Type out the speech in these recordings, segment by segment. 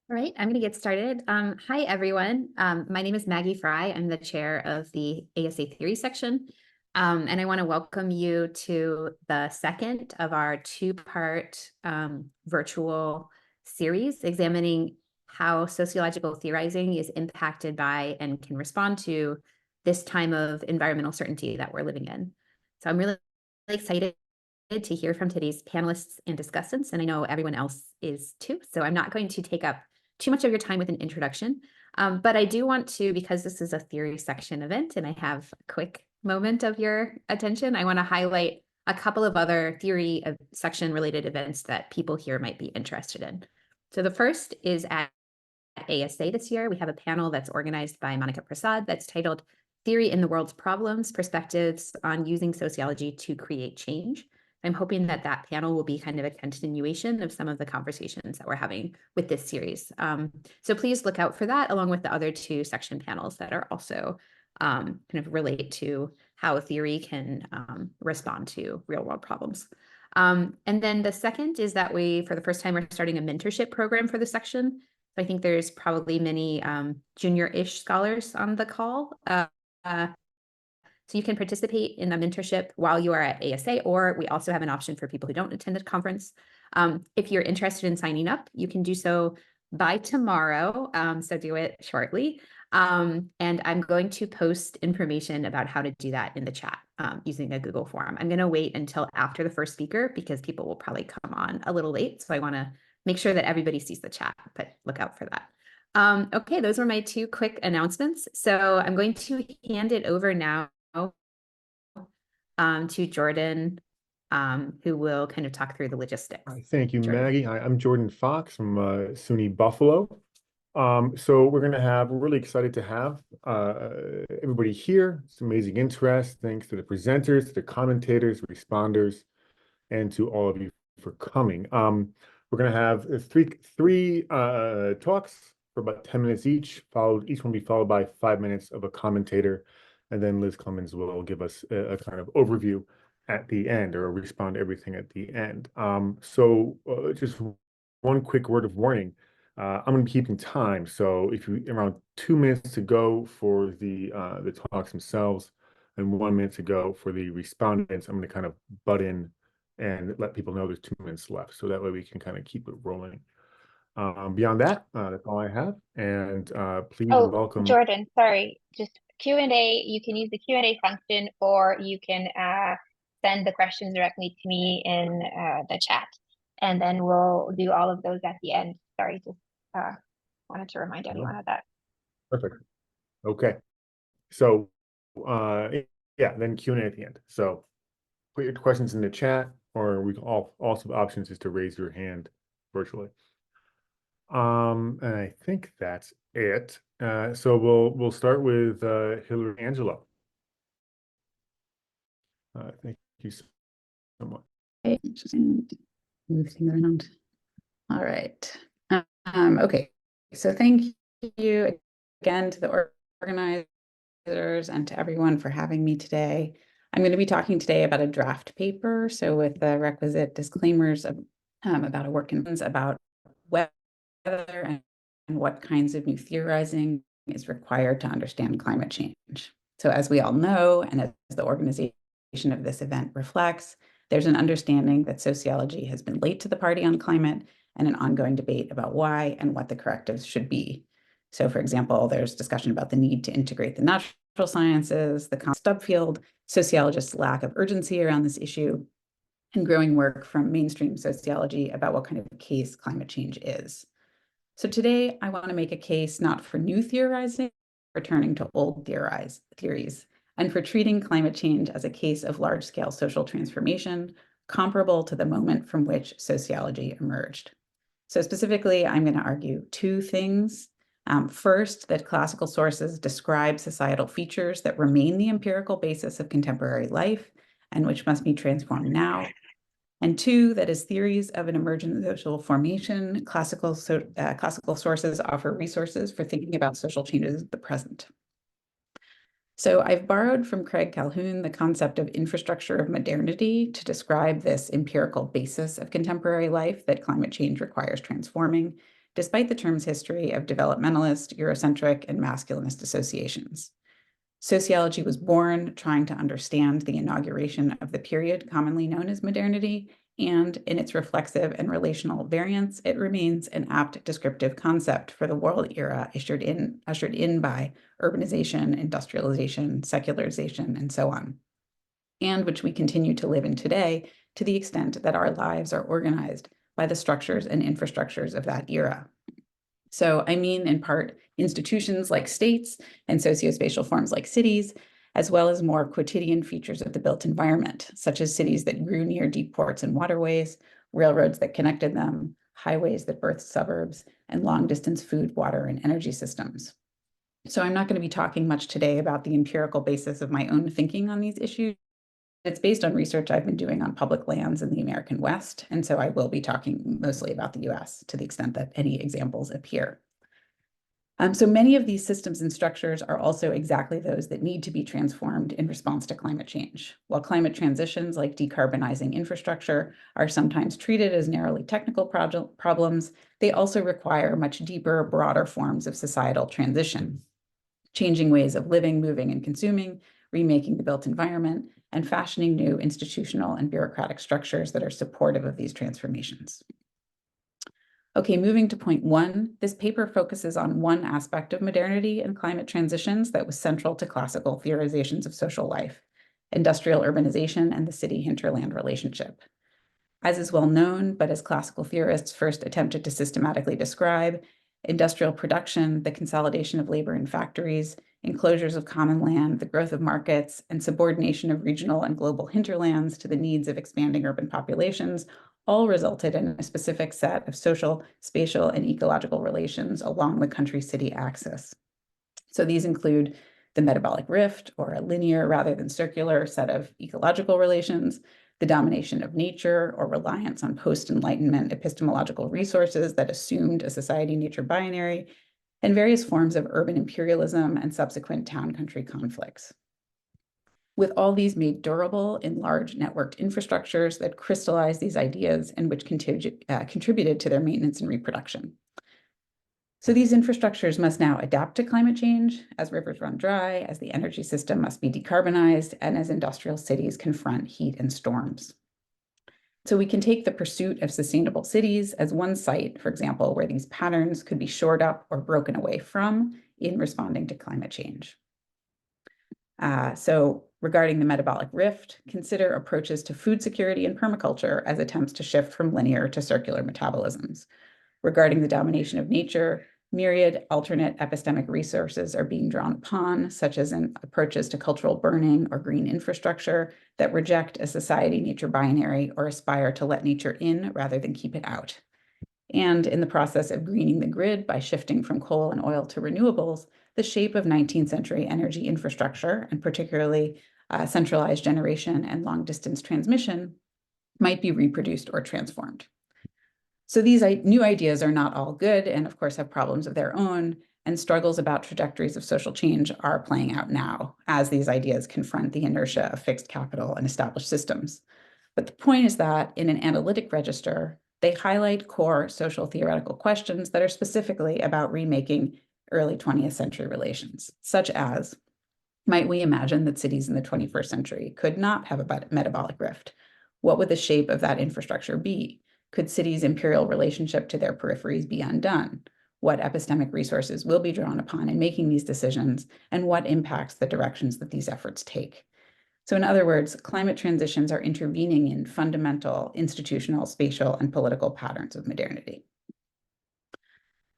All right, I'm going to get started. Hi, everyone. My name is Maggie Frye. I'm the chair of the ASA Theory section. And I want to welcome you to the second of our two-part virtual series examining how sociological theorizing is impacted by and can respond to this time of environmental certainty that we're living in. So I'm really excited to hear from today's panelists and discussants, and I know everyone else is too. So I'm not going to take up too much of your time with an introduction, but I do want to, because this is a theory section event and I have a quick moment of your attention, I want to highlight a couple of other theory section related events that people here might be interested in. So the first is at ASA this year. We have a panel that's organized by Monica Prasad that's titled Theory in the World's Problems, Perspectives on Using Sociology to Create Change. I'm hoping that that panel will be kind of a continuation of some of the conversations that we're having with this series. So please look out for that, along with the other two section panels that are also kind of relate to how theory can respond to real world problems. And then the second is that we, for the first time, we're starting a mentorship program for the section. So I think there's probably many junior-ish scholars on the call. So you can participate in the mentorship while you are at ASA, or we also have an option for people who don't attend the conference. If you're interested in signing up, you can do so by tomorrow, so do it shortly. And I'm going to post information about how to do that in the chat using a Google form. I'm going to wait until after the first speaker because people will probably come on a little late. So I want to make sure that everybody sees the chat, but look out for that. Okay, those were my two quick announcements. So I'm going to hand it over now to Jordan, who will kind of talk through the logistics. Thank you, Jordan. Maggie. I'm Jordan Fox from SUNY Buffalo. So we're really excited to have everybody here. It's amazing interest. Thanks to the presenters, to the commentators, responders, and to all of you for coming. We're going to have three talks for about 10 minutes each. Each one will be followed by 5 minutes of a commentator, and then Liz Clemens will give us a kind of overview at the end, or respond to everything at the end. So just one quick word of warning. I'm going to be keeping time, so if you around 2 minutes to go for the talks themselves, and 1 minute to go for the respondents, I'm going to kind of butt in and let people know there's 2 minutes left, so that way we can kind of keep it rolling. Beyond that, that's all I have, and please welcome. Jordan, sorry, just Q&A. You can use the Q&A function, or you can send the questions directly to me in the chat, and then we'll do all of those at the end. Sorry, just wanted to remind everyone of that. Perfect. Okay. So, yeah, then Q&A at the end. So put your questions in the chat, or we can also options is to raise your hand virtually. And I think that's it. So we'll start with Hillary Angelo. Thank you so much. Just move things around. All right. Okay. So thank you again to the organizers and to everyone for having me today. I'm going to be talking today about a draft paper, so with the requisite disclaimers of, about a work in about whether and what kinds of new theorizing is required to understand climate change. So as we all know, and as the organization of this event reflects, there's an understanding that sociology has been late to the party on climate, and an ongoing debate about why and what the correctives should be. So for example, there's discussion about the need to integrate the natural sciences, the subfield, sociologists' lack of urgency around this issue, and growing work from mainstream sociology about what kind of case climate change is. So today I want to make a case not for new theorizing, returning to old theories, and for treating climate change as a case of large-scale social transformation, comparable to the moment from which sociology emerged. So specifically, I'm going to argue two things. First, that classical sources describe societal features that remain the empirical basis of contemporary life and which must be transformed now. And two, that as theories of an emergent social formation, classical sources offer resources for thinking about social changes of the present. So I've borrowed from Craig Calhoun the concept of infrastructure of modernity to describe this empirical basis of contemporary life that climate change requires transforming. despite the term's history of developmentalist, Eurocentric, and masculinist associations. Sociology was born trying to understand the inauguration of the period commonly known as modernity, and in its reflexive and relational variants, it remains an apt descriptive concept for the world era ushered in by urbanization, industrialization, secularization, and so on, and which we continue to live in today to the extent that our lives are organized by the structures and infrastructures of that era. So I mean, in part, institutions like states and sociospatial forms like cities, as well as more quotidian features of the built environment, such as cities that grew near deep ports and waterways, railroads that connected them, highways that birthed suburbs, and long-distance food, water, and energy systems. So I'm not going to be talking much today about the empirical basis of my own thinking on these issues. It's based on research I've been doing on public lands in the American West, and so I will be talking mostly about the US to the extent that any examples appear. So many of these systems and structures are also exactly those that need to be transformed in response to climate change. While climate transitions like decarbonizing infrastructure are sometimes treated as narrowly technical problems, they also require much deeper, broader forms of societal transition, changing ways of living, moving, and consuming, remaking the built environment, and fashioning new institutional and bureaucratic structures that are supportive of these transformations. Okay, moving to point one, this paper focuses on one aspect of modernity and climate transitions that was central to classical theorizations of social life: industrial urbanization and the city-hinterland relationship. As is well known, but as classical theorists first attempted to systematically describe, industrial production, the consolidation of labor in factories, enclosures of common land, the growth of markets, and subordination of regional and global hinterlands to the needs of expanding urban populations all resulted in a specific set of social, spatial, and ecological relations along the country-city axis. So these include the metabolic rift, or a linear rather than circular set of ecological relations, the domination of nature or reliance on post-Enlightenment epistemological resources that assumed a society-nature binary, and various forms of urban imperialism and subsequent town-country conflicts. With all these made durable in large networked infrastructures that crystallize these ideas and which contributed to their maintenance and reproduction. So these infrastructures must now adapt to climate change as rivers run dry, as the energy system must be decarbonized, and as industrial cities confront heat and storms. So we can take the pursuit of sustainable cities as one site, for example, where these patterns could be shored up or broken away from in responding to climate change. So regarding the metabolic rift, consider approaches to food security and permaculture as attempts to shift from linear to circular metabolisms. Regarding the domination of nature, myriad alternate epistemic resources are being drawn upon, such as in approaches to cultural burning or green infrastructure that reject a society-nature binary or aspire to let nature in rather than keep it out. And in the process of greening the grid by shifting from coal and oil to renewables, the shape of 19th century energy infrastructure, and particularly centralized generation and long-distance transmission, might be reproduced or transformed. So these new ideas are not all good and of course have problems of their own, and struggles about trajectories of social change are playing out now as these ideas confront the inertia of fixed capital and established systems. But the point is that in an analytic register, they highlight core social theoretical questions that are specifically about remaking early 20th century relations, such as, might we imagine that cities in the 21st century could not have a metabolic rift? What would the shape of that infrastructure be? Could cities' imperial relationship to their peripheries be undone? What epistemic resources will be drawn upon in making these decisions, and what impacts the directions that these efforts take? So in other words, climate transitions are intervening in fundamental institutional, spatial, and political patterns of modernity.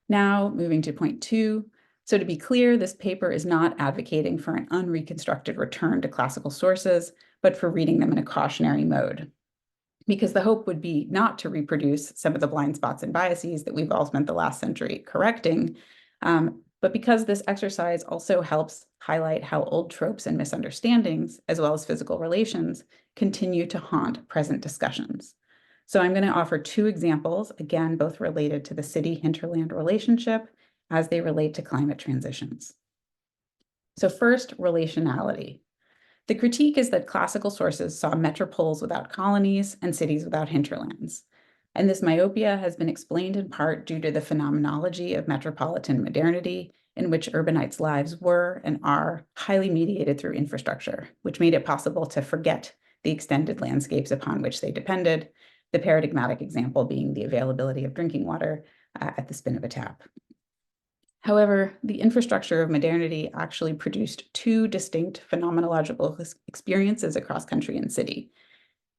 Now, moving to point two. So to be clear, this paper is not advocating for an unreconstructed return to classical sources, but for reading them in a cautionary mode. Because the hope would be not to reproduce some of the blind spots and biases that we've all spent the last century correcting, but because this exercise also helps highlight how old tropes and misunderstandings, as well as physical relations, continue to haunt present discussions. So I'm going to offer two examples, again, both related to the city-hinterland relationship as they relate to climate transitions. So first, relationality. The critique is that classical sources saw metropoles without colonies and cities without hinterlands. And this myopia has been explained in part due to the phenomenology of metropolitan modernity, in which urbanites' lives were and are highly mediated through infrastructure, which made it possible to forget the extended landscapes upon which they depended, the paradigmatic example being the availability of drinking water at the spin of a tap. However, the infrastructure of modernity actually produced two distinct phenomenological experiences across country and city.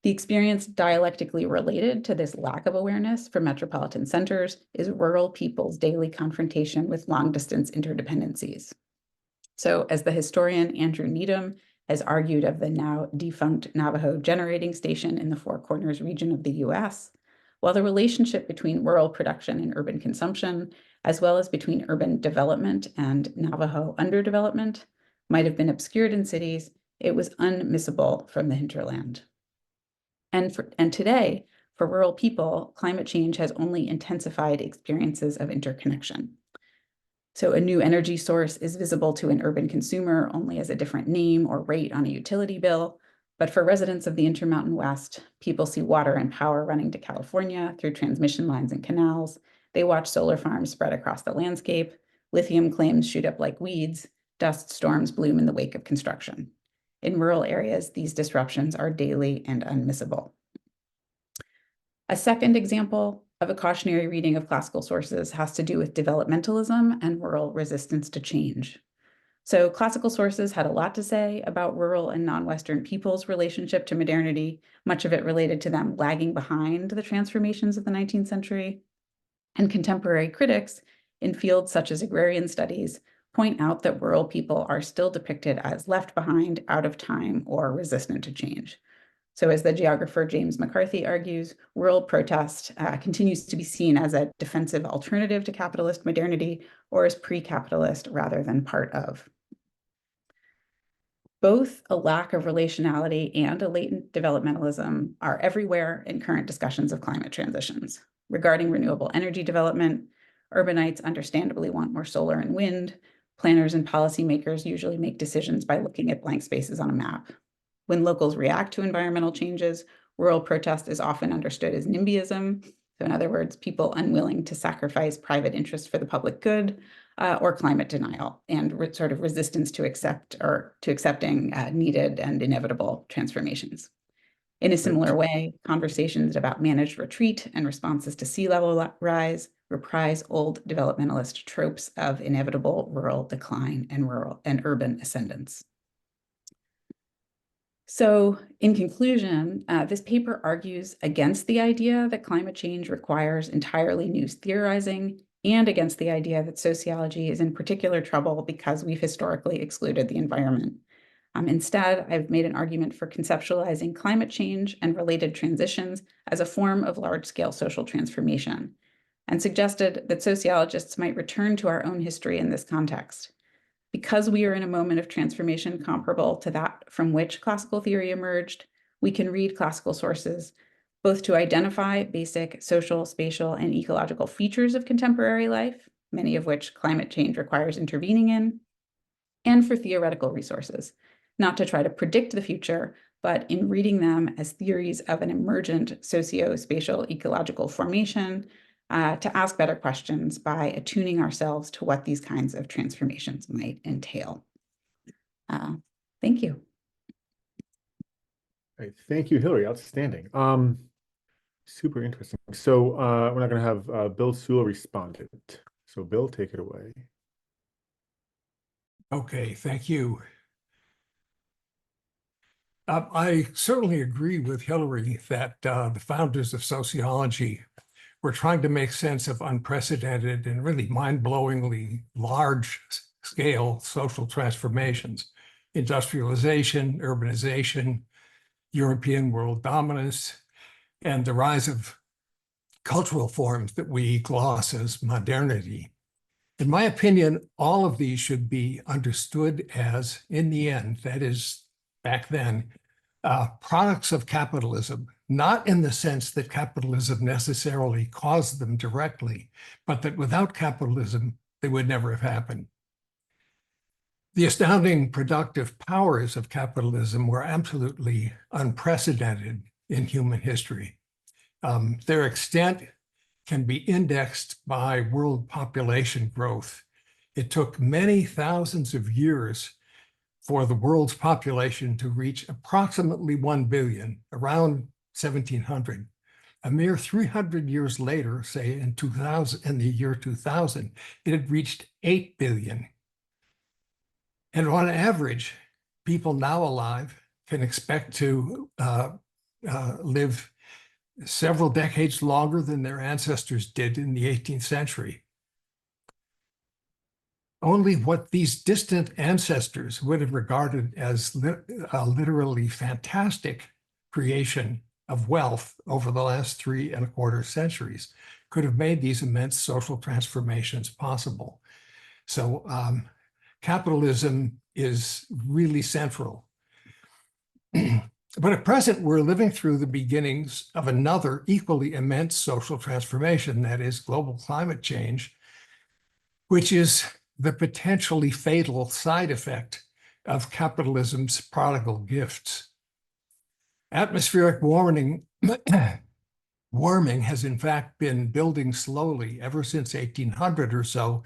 The experience dialectically related to this lack of awareness for metropolitan centers is rural people's daily confrontation with long-distance interdependencies. So, as the historian Andrew Needham has argued of the now defunct Navajo generating station in the Four Corners region of the US, while the relationship between rural production and urban consumption, as well as between urban development and Navajo underdevelopment, might have been obscured in cities, it was unmissable from the hinterland. And today, for rural people, climate change has only intensified experiences of interconnection. So a new energy source is visible to an urban consumer only as a different name or rate on a utility bill. But for residents of the Intermountain West, people see water and power running to California through transmission lines and canals. They watch solar farms spread across the landscape. Lithium claims shoot up like weeds. Dust storms bloom in the wake of construction. In rural areas, these disruptions are daily and unmissable. A second example of a cautionary reading of classical sources has to do with developmentalism and rural resistance to change. So classical sources had a lot to say about rural and non-Western peoples' relationship to modernity, much of it related to them lagging behind the transformations of the 19th century. And contemporary critics in fields such as agrarian studies point out that rural people are still depicted as left behind, out of time, or resistant to change. So as the geographer James McCarthy argues, rural protest continues to be seen as a defensive alternative to capitalist modernity or as pre-capitalist rather than part of. Both a lack of relationality and a latent developmentalism are everywhere in current discussions of climate transitions. Regarding renewable energy development, urbanites understandably want more solar and wind. Planners and policymakers usually make decisions by looking at blank spaces on a map. When locals react to environmental changes, rural protest is often understood as NIMBYism. So in other words, people unwilling to sacrifice private interest for the public good, or climate denial and sort of resistance to accepting needed and inevitable transformations. In a similar way, conversations about managed retreat and responses to sea level rise reprise old developmentalist tropes of inevitable rural decline and urban ascendance. So in conclusion, this paper argues against the idea that climate change requires entirely new theorizing and against the idea that sociology is in particular trouble because we've historically excluded the environment. Instead, I've made an argument for conceptualizing climate change and related transitions as a form of large-scale social transformation, and suggested that sociologists might return to our own history in this context. Because we are in a moment of transformation comparable to that from which classical theory emerged, we can read classical sources both to identify basic social, spatial, and ecological features of contemporary life, many of which climate change requires intervening in, and for theoretical resources, not to try to predict the future, but in reading them as theories of an emergent socio-spatial ecological formation, to ask better questions by attuning ourselves to what these kinds of transformations might entail. Thank you. Right. Thank you, Hillary. Outstanding. Super interesting. So we're not going to have Bill Sewell respondent. So Bill, take it away. Okay, thank you. I certainly agree with Hillary that the founders of sociology were trying to make sense of unprecedented and really mind-blowingly large-scale social transformations: industrialization, urbanization, European world dominance, and the rise of cultural forms that we gloss as modernity. In my opinion, all of these should be understood as, in the end, that is, back then, products of capitalism, not in the sense that capitalism necessarily caused them directly, but that without capitalism, they would never have happened. The astounding productive powers of capitalism were absolutely unprecedented in human history. Their extent can be indexed by world population growth. It took many thousands of years for the world's population to reach approximately 1 billion, around 1700. A mere 300 years later, say in the year 2000, it had reached 8 billion. And on average, people now alive can expect to live several decades longer than their ancestors did in the 18th century. Only what these distant ancestors would have regarded as a literally fantastic creation of wealth over the last 3¼ centuries could have made these immense social transformations possible. So capitalism is really central. But at present, we're living through the beginnings of another equally immense social transformation, that is global climate change, which is the potentially fatal side effect of capitalism's prodigal gifts. Atmospheric warming has in fact been building slowly ever since 1800 or so,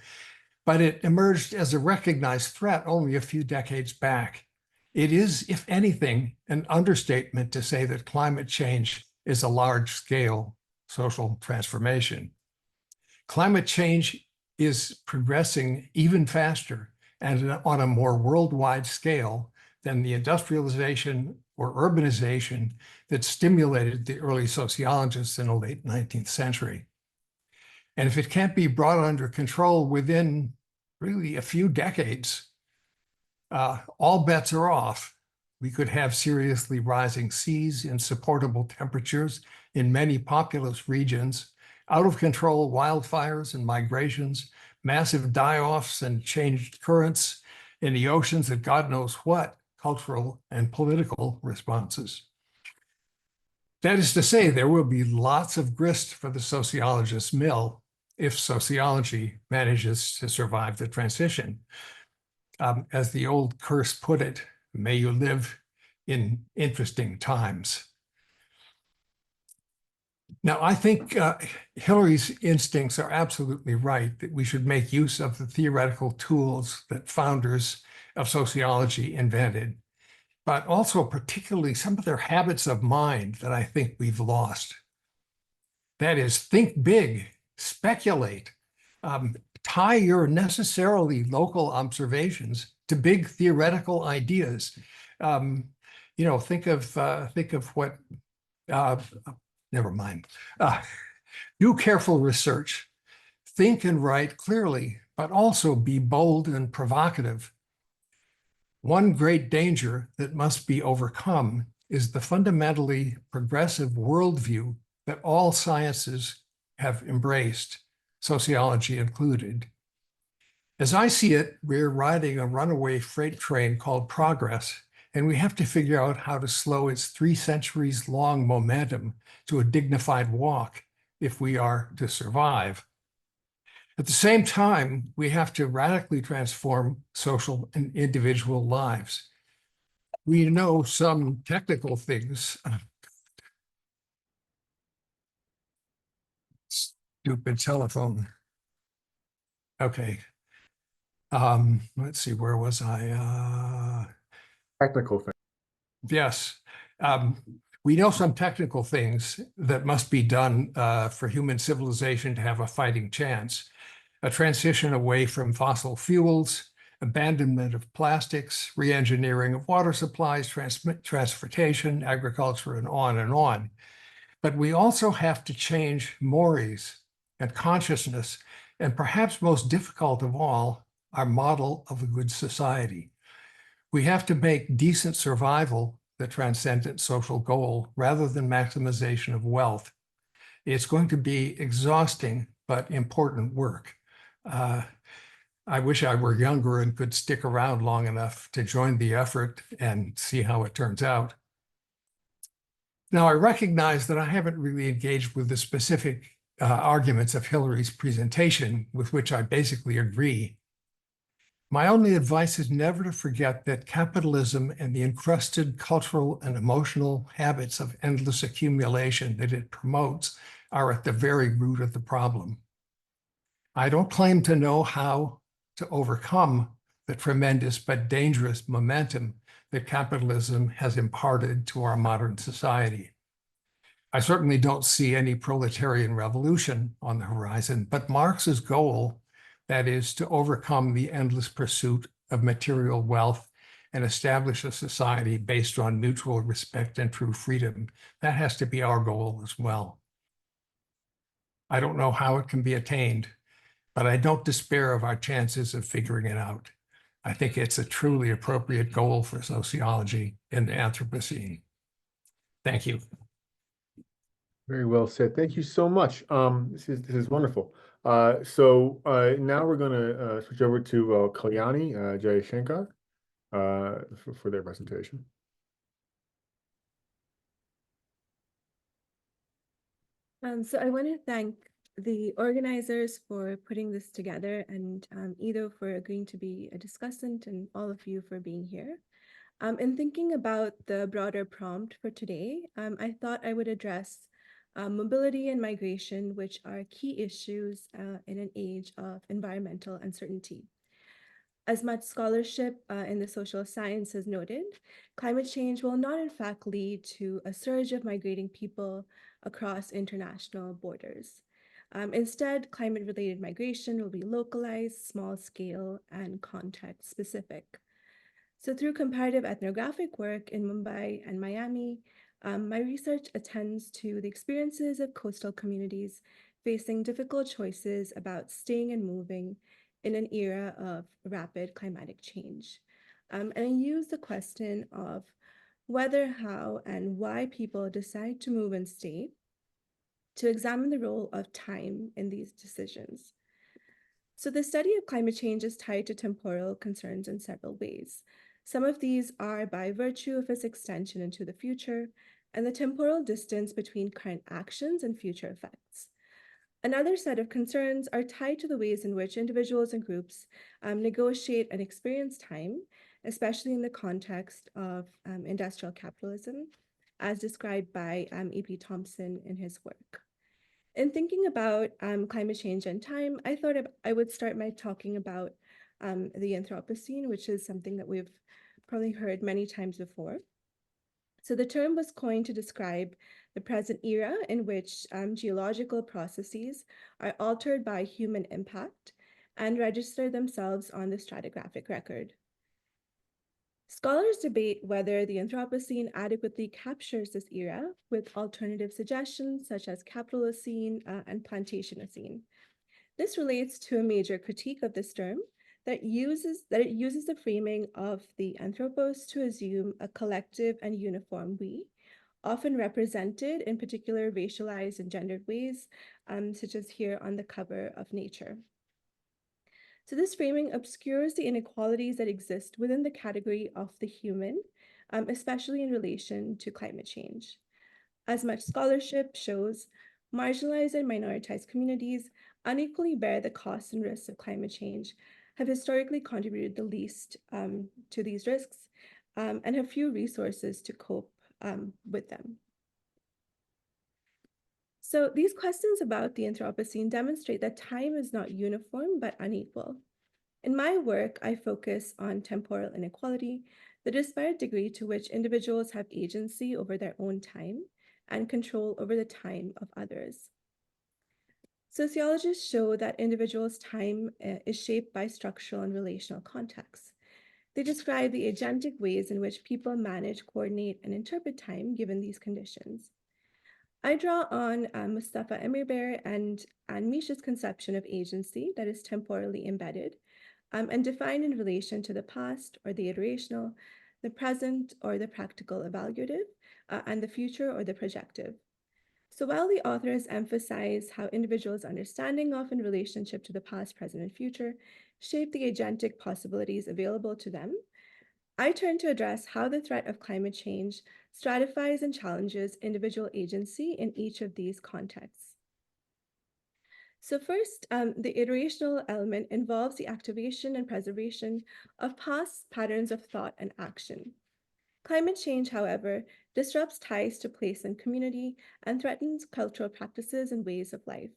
but it emerged as a recognized threat only a few decades back. It is, if anything, an understatement to say that climate change is a large-scale social transformation. Climate change is progressing even faster and on a more worldwide scale than the industrialization or urbanization that stimulated the early sociologists in the late 19th century. And if it can't be brought under control within really a few decades, all bets are off. We could have seriously rising seas, insupportable temperatures in many populous regions, out of control wildfires and migrations, massive die-offs and changed currents in the oceans, and God knows what cultural and political responses. That is to say, there will be lots of grist for the sociologist's mill if sociology manages to survive the transition. As the old curse put it, may you live in interesting times. Now, I think Hillary's instincts are absolutely right, that we should make use of the theoretical tools that founders of sociology invented, but also particularly some of their habits of mind that I think we've lost. That is, think big, speculate, tie your necessarily local observations to big theoretical ideas. Think of what, never mind. Do careful research, think and write clearly, but also be bold and provocative. One great danger that must be overcome is the fundamentally progressive worldview that all sciences have embraced, sociology included. As I see it, we're riding a runaway freight train called progress, and we have to figure out how to slow its 3 centuries-long momentum to a dignified walk if we are to survive. At the same time, we have to radically transform social and individual lives. We know some technical things. Stupid telephone. Okay. Let's see, where was I? Technical thing. Yes. We know some technical things that must be done for human civilization to have a fighting chance. A transition away from fossil fuels, abandonment of plastics, re-engineering of water supplies, transportation, agriculture, and on and on. But we also have to change mores and consciousness, and perhaps most difficult of all, our model of a good society. We have to make decent survival the transcendent social goal rather than maximization of wealth. It's going to be exhausting but important work. I wish I were younger and could stick around long enough to join the effort and see how it turns out. Now, I recognize that I haven't really engaged with the specific arguments of Hillary's presentation, with which I basically agree. My only advice is never to forget that capitalism and the encrusted cultural and emotional habits of endless accumulation that it promotes are at the very root of the problem. I don't claim to know how to overcome the tremendous but dangerous momentum that capitalism has imparted to our modern society. I certainly don't see any proletarian revolution on the horizon, but Marx's goal, that is to overcome the endless pursuit of material wealth and establish a society based on mutual respect and true freedom, that has to be our goal as well. I don't know how it can be attained, but I don't despair of our chances of figuring it out. I think it's a truly appropriate goal for sociology and the Anthropocene. Thank you. Very well said. Thank you so much. This is wonderful. Now we're going to switch over to Kalyani, Jayasankar, for their presentation. So I want to thank the organizers for putting this together, and Iddo for agreeing to be a discussant, and all of you for being here. In thinking about the broader prompt for today, I thought I would address mobility and migration, which are key issues in an age of environmental uncertainty. As much scholarship in the social science has noted, climate change will not in fact lead to a surge of migrating people across international borders. Instead, climate-related migration will be localized, small-scale, and context-specific. So through comparative ethnographic work in Mumbai and Miami, my research attends to the experiences of coastal communities facing difficult choices about staying and moving in an era of rapid climatic change. And I use the question of whether, how, and why people decide to move and stay to examine the role of time in these decisions. So the study of climate change is tied to temporal concerns in several ways. Some of these are by virtue of its extension into the future and the temporal distance between current actions and future effects. Another set of concerns are tied to the ways in which individuals and groups negotiate and experience time, especially in the context of industrial capitalism, as described by E.P. Thompson in his work. In thinking about climate change and time, I thought I would start by talking about the Anthropocene, which is something that we've probably heard many times before. So the term was coined to describe the present era in which geological processes are altered by human impact and register themselves on the stratigraphic record. Scholars debate whether the Anthropocene adequately captures this era, with alternative suggestions such as Capitalocene and Plantationocene. This relates to a major critique of this term that it uses the framing of the anthropos to assume a collective and uniform we, often represented in particular racialized and gendered ways, such as here on the cover of Nature. So this framing obscures the inequalities that exist within the category of the human, especially in relation to climate change. As much scholarship shows, marginalized and minoritized communities unequally bear the costs and risks of climate change, have historically contributed the least to these risks, and have few resources to cope with them. So these questions about the Anthropocene demonstrate that time is not uniform, but unequal. In my work, I focus on temporal inequality, the disparate degree to which individuals have agency over their own time and control over the time of others. Sociologists show that individuals' time is shaped by structural and relational contexts. They describe the agentic ways in which people manage, coordinate, and interpret time given these conditions. I draw on Mustafa Emirber and Misha's conception of agency that is temporally embedded and defined in relation to the past or the iterational, the present or the practical evaluative, and the future or the projective. So while the authors emphasize how individuals' understanding of and relationship to the past, present, and future shape the agentic possibilities available to them, I turn to address how the threat of climate change stratifies and challenges individual agency in each of these contexts. So first, the iterational element involves the activation and preservation of past patterns of thought and action. Climate change, however, disrupts ties to place and community and threatens cultural practices and ways of life.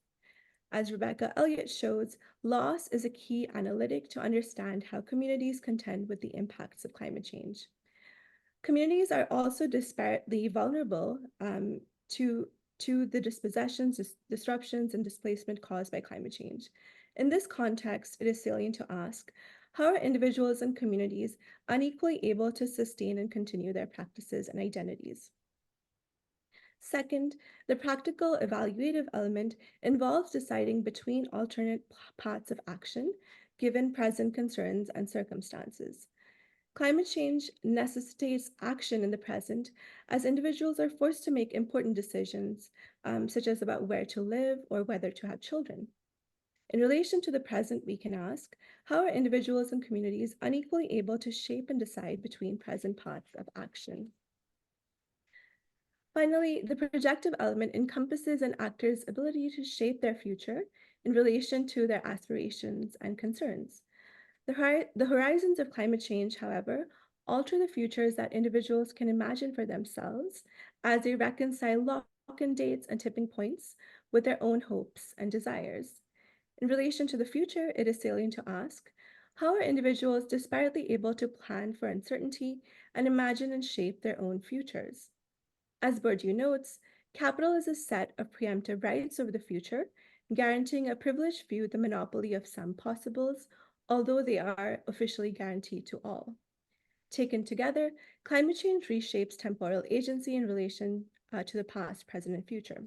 As Rebecca Elliott shows, loss is a key analytic to understand how communities contend with the impacts of climate change. Communities are also disparately vulnerable to the dispossessions, disruptions, and displacement caused by climate change. In this context, it is salient to ask, how are individuals and communities unequally able to sustain and continue their practices and identities? Second, the practical evaluative element involves deciding between alternate paths of action, given present concerns and circumstances. Climate change necessitates action in the present, as individuals are forced to make important decisions, such as about where to live or whether to have children. In relation to the present, we can ask, how are individuals and communities unequally able to shape and decide between present paths of action? Finally, the projective element encompasses an actor's ability to shape their future in relation to their aspirations and concerns. The horizons of climate change, however, alter the futures that individuals can imagine for themselves as they reconcile lock-in dates and tipping points with their own hopes and desires. In relation to the future, it is salient to ask, how are individuals disparately able to plan for uncertainty and imagine and shape their own futures? As Bourdieu notes, capital is a set of preemptive rights over the future, guaranteeing a privileged few the monopoly of some possibles, although they are officially guaranteed to all. Taken together, climate change reshapes temporal agency in relation to the past, present, and future.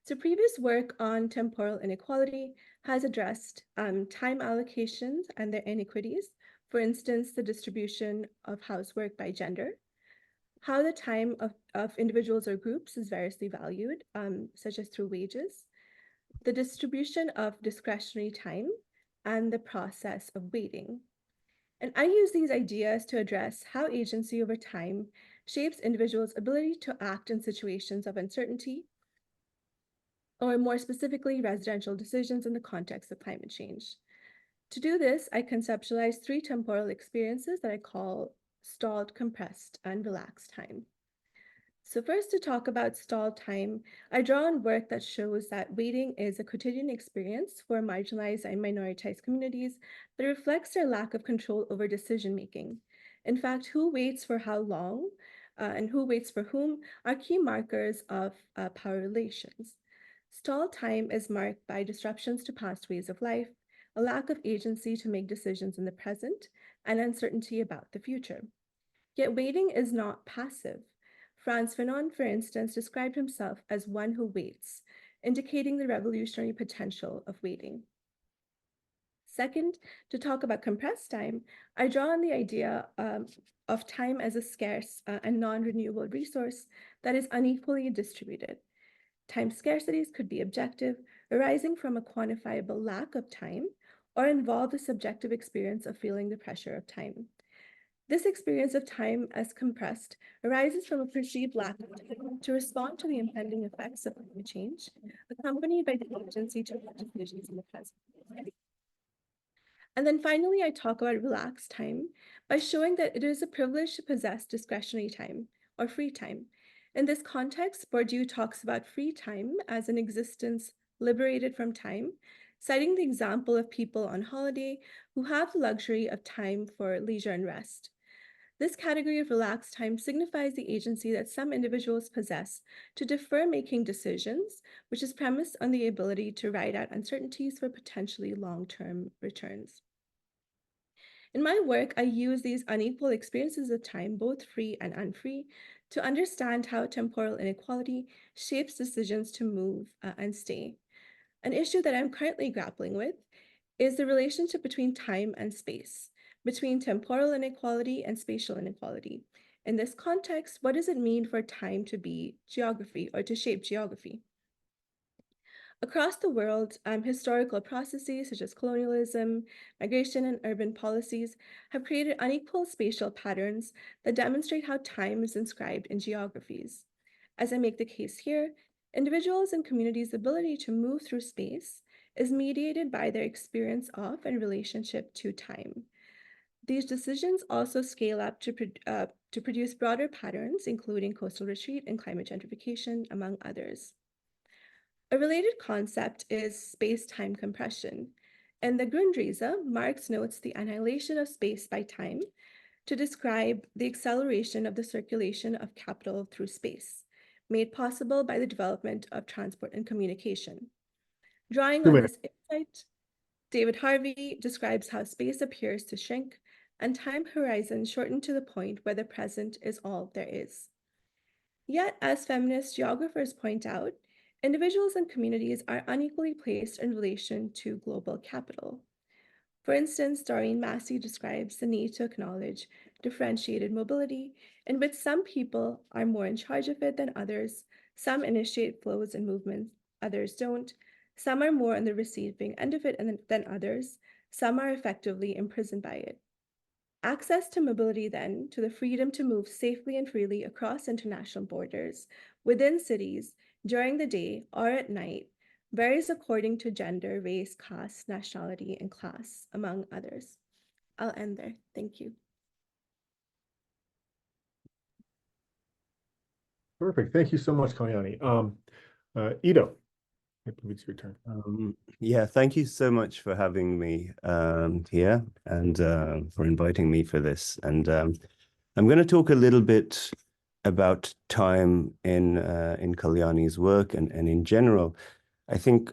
So previous work on temporal inequality has addressed time allocations and their inequities, for instance, the distribution of housework by gender, how the time of individuals or groups is variously valued, such as through wages, the distribution of discretionary time, and the process of waiting. And I use these ideas to address how agency over time shapes individuals' ability to act in situations of uncertainty, or more specifically, residential decisions in the context of climate change. To do this, I conceptualize three temporal experiences that I call stalled, compressed, and relaxed time. So first, to talk about stalled time, I draw on work that shows that waiting is a quotidian experience for marginalized and minoritized communities that reflects their lack of control over decision-making. In fact, who waits for how long and who waits for whom are key markers of power relations. Stalled time is marked by disruptions to past ways of life, a lack of agency to make decisions in the present, and uncertainty about the future. Yet waiting is not passive. Frantz Fanon, for instance, described himself as one who waits, indicating the revolutionary potential of waiting. Second, to talk about compressed time, I draw on the idea of time as a scarce and non-renewable resource that is unequally distributed. Time scarcities could be objective, arising from a quantifiable lack of time, or involve the subjective experience of feeling the pressure of time. This experience of time as compressed arises from a perceived lack of time to respond to the impending effects of climate change, accompanied by the urgency to make decisions in the present. And then finally, I talk about relaxed time by showing that it is a privilege to possess discretionary time or free time. In this context, Bourdieu talks about free time as an existence liberated from time, citing the example of people on holiday who have the luxury of time for leisure and rest. This category of relaxed time signifies the agency that some individuals possess to defer making decisions, which is premised on the ability to ride out uncertainties for potentially long-term returns. In my work, I use these unequal experiences of time, both free and unfree, to understand how temporal inequality shapes decisions to move and stay. An issue that I'm currently grappling with is the relationship between time and space, between temporal inequality and spatial inequality. In this context, what does it mean for time to be geography or to shape geography? Across the world, historical processes such as colonialism, migration, and urban policies have created unequal spatial patterns that demonstrate how time is inscribed in geographies. As I make the case here, individuals and communities' ability to move through space is mediated by their experience of and relationship to time. These decisions also scale up to produce broader patterns, including coastal retreat and climate gentrification, among others. A related concept is space-time compression. In the Grundrisse, Marx notes the annihilation of space by time to describe the acceleration of the circulation of capital through space, made possible by the development of transport and communication. Drawing on this insight, David Harvey describes how space appears to shrink and time horizons shorten to the point where the present is all there is. Yet, as feminist geographers point out, individuals and communities are unequally placed in relation to global capital. For instance, Doreen Massey describes the need to acknowledge differentiated mobility, in which some people are more in charge of it than others, some initiate flows and movements, others don't, some are more on the receiving end of it than others, some are effectively imprisoned by it. Access to mobility, then, to the freedom to move safely and freely across international borders, within cities, during the day or at night, varies according to gender, race, caste, nationality, and class, among others. I'll end there. Thank you. Perfect. Thank you so much, Kalyani. Iddo, I believe it's your turn. Yeah, thank you so much for having me here and for inviting me for this. And I'm going to talk a little bit about time in Kalyani's work and in general. I think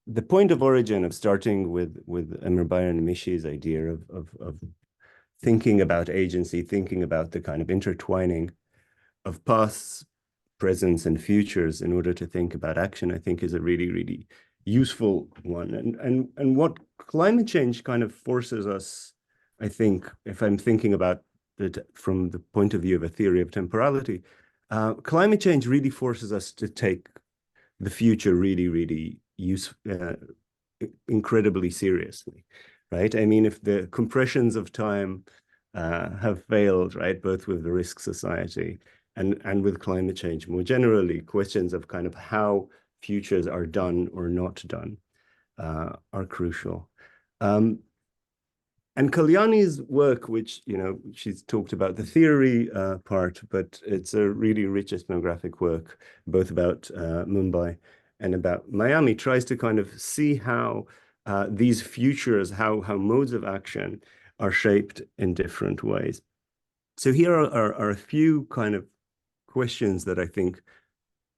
the point of origin of starting with Emir Bayram Mishi's idea of thinking about agency, thinking about the kind of intertwining of pasts, presents, and futures in order to think about action, I think is a really, really useful one. And what climate change kind of forces us, I think, if I'm thinking about it from the point of view of a theory of temporality, climate change really forces us to take the future really, really incredibly seriously, right? I mean, if the compressions of time have failed, right, both with the risk society and with climate change more generally, questions of kind of how futures are done or not done are crucial. And Kalyani's work, which, you know, she's talked about the theory part, but it's a really rich ethnographic work, both about Mumbai and about Miami, tries to kind of see how these futures, how modes of action are shaped in different ways. So here are a few kind of questions that I think,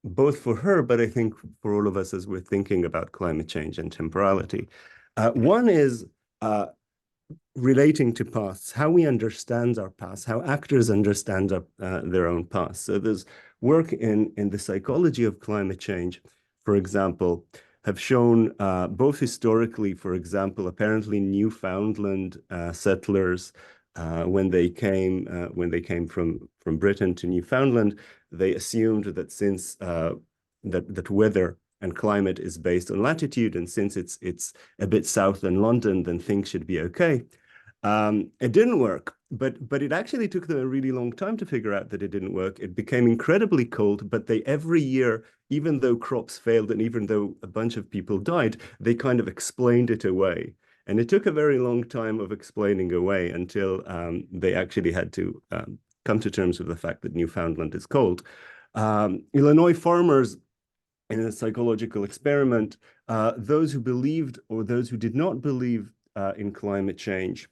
both for her, but I think for all of us as we're thinking about climate change and temporality. One is relating to pasts, how we understand our past, how actors understand their own past. So there's work in the psychology of climate change, for example, have shown both historically, for example, apparently Newfoundland settlers, when they came from Britain to Newfoundland, they assumed that since that weather and climate is based on latitude, and since it's a bit south than London, then things should be okay. It didn't work, but it actually took them a really long time to figure out that it didn't work. It became incredibly cold, but they every year, even though crops failed and even though a bunch of people died, they kind of explained it away. And it took a very long time of explaining away until they actually had to come to terms with the fact that Newfoundland is cold. Illinois farmers, in a psychological experiment, those who believed or those who did not believe in climate change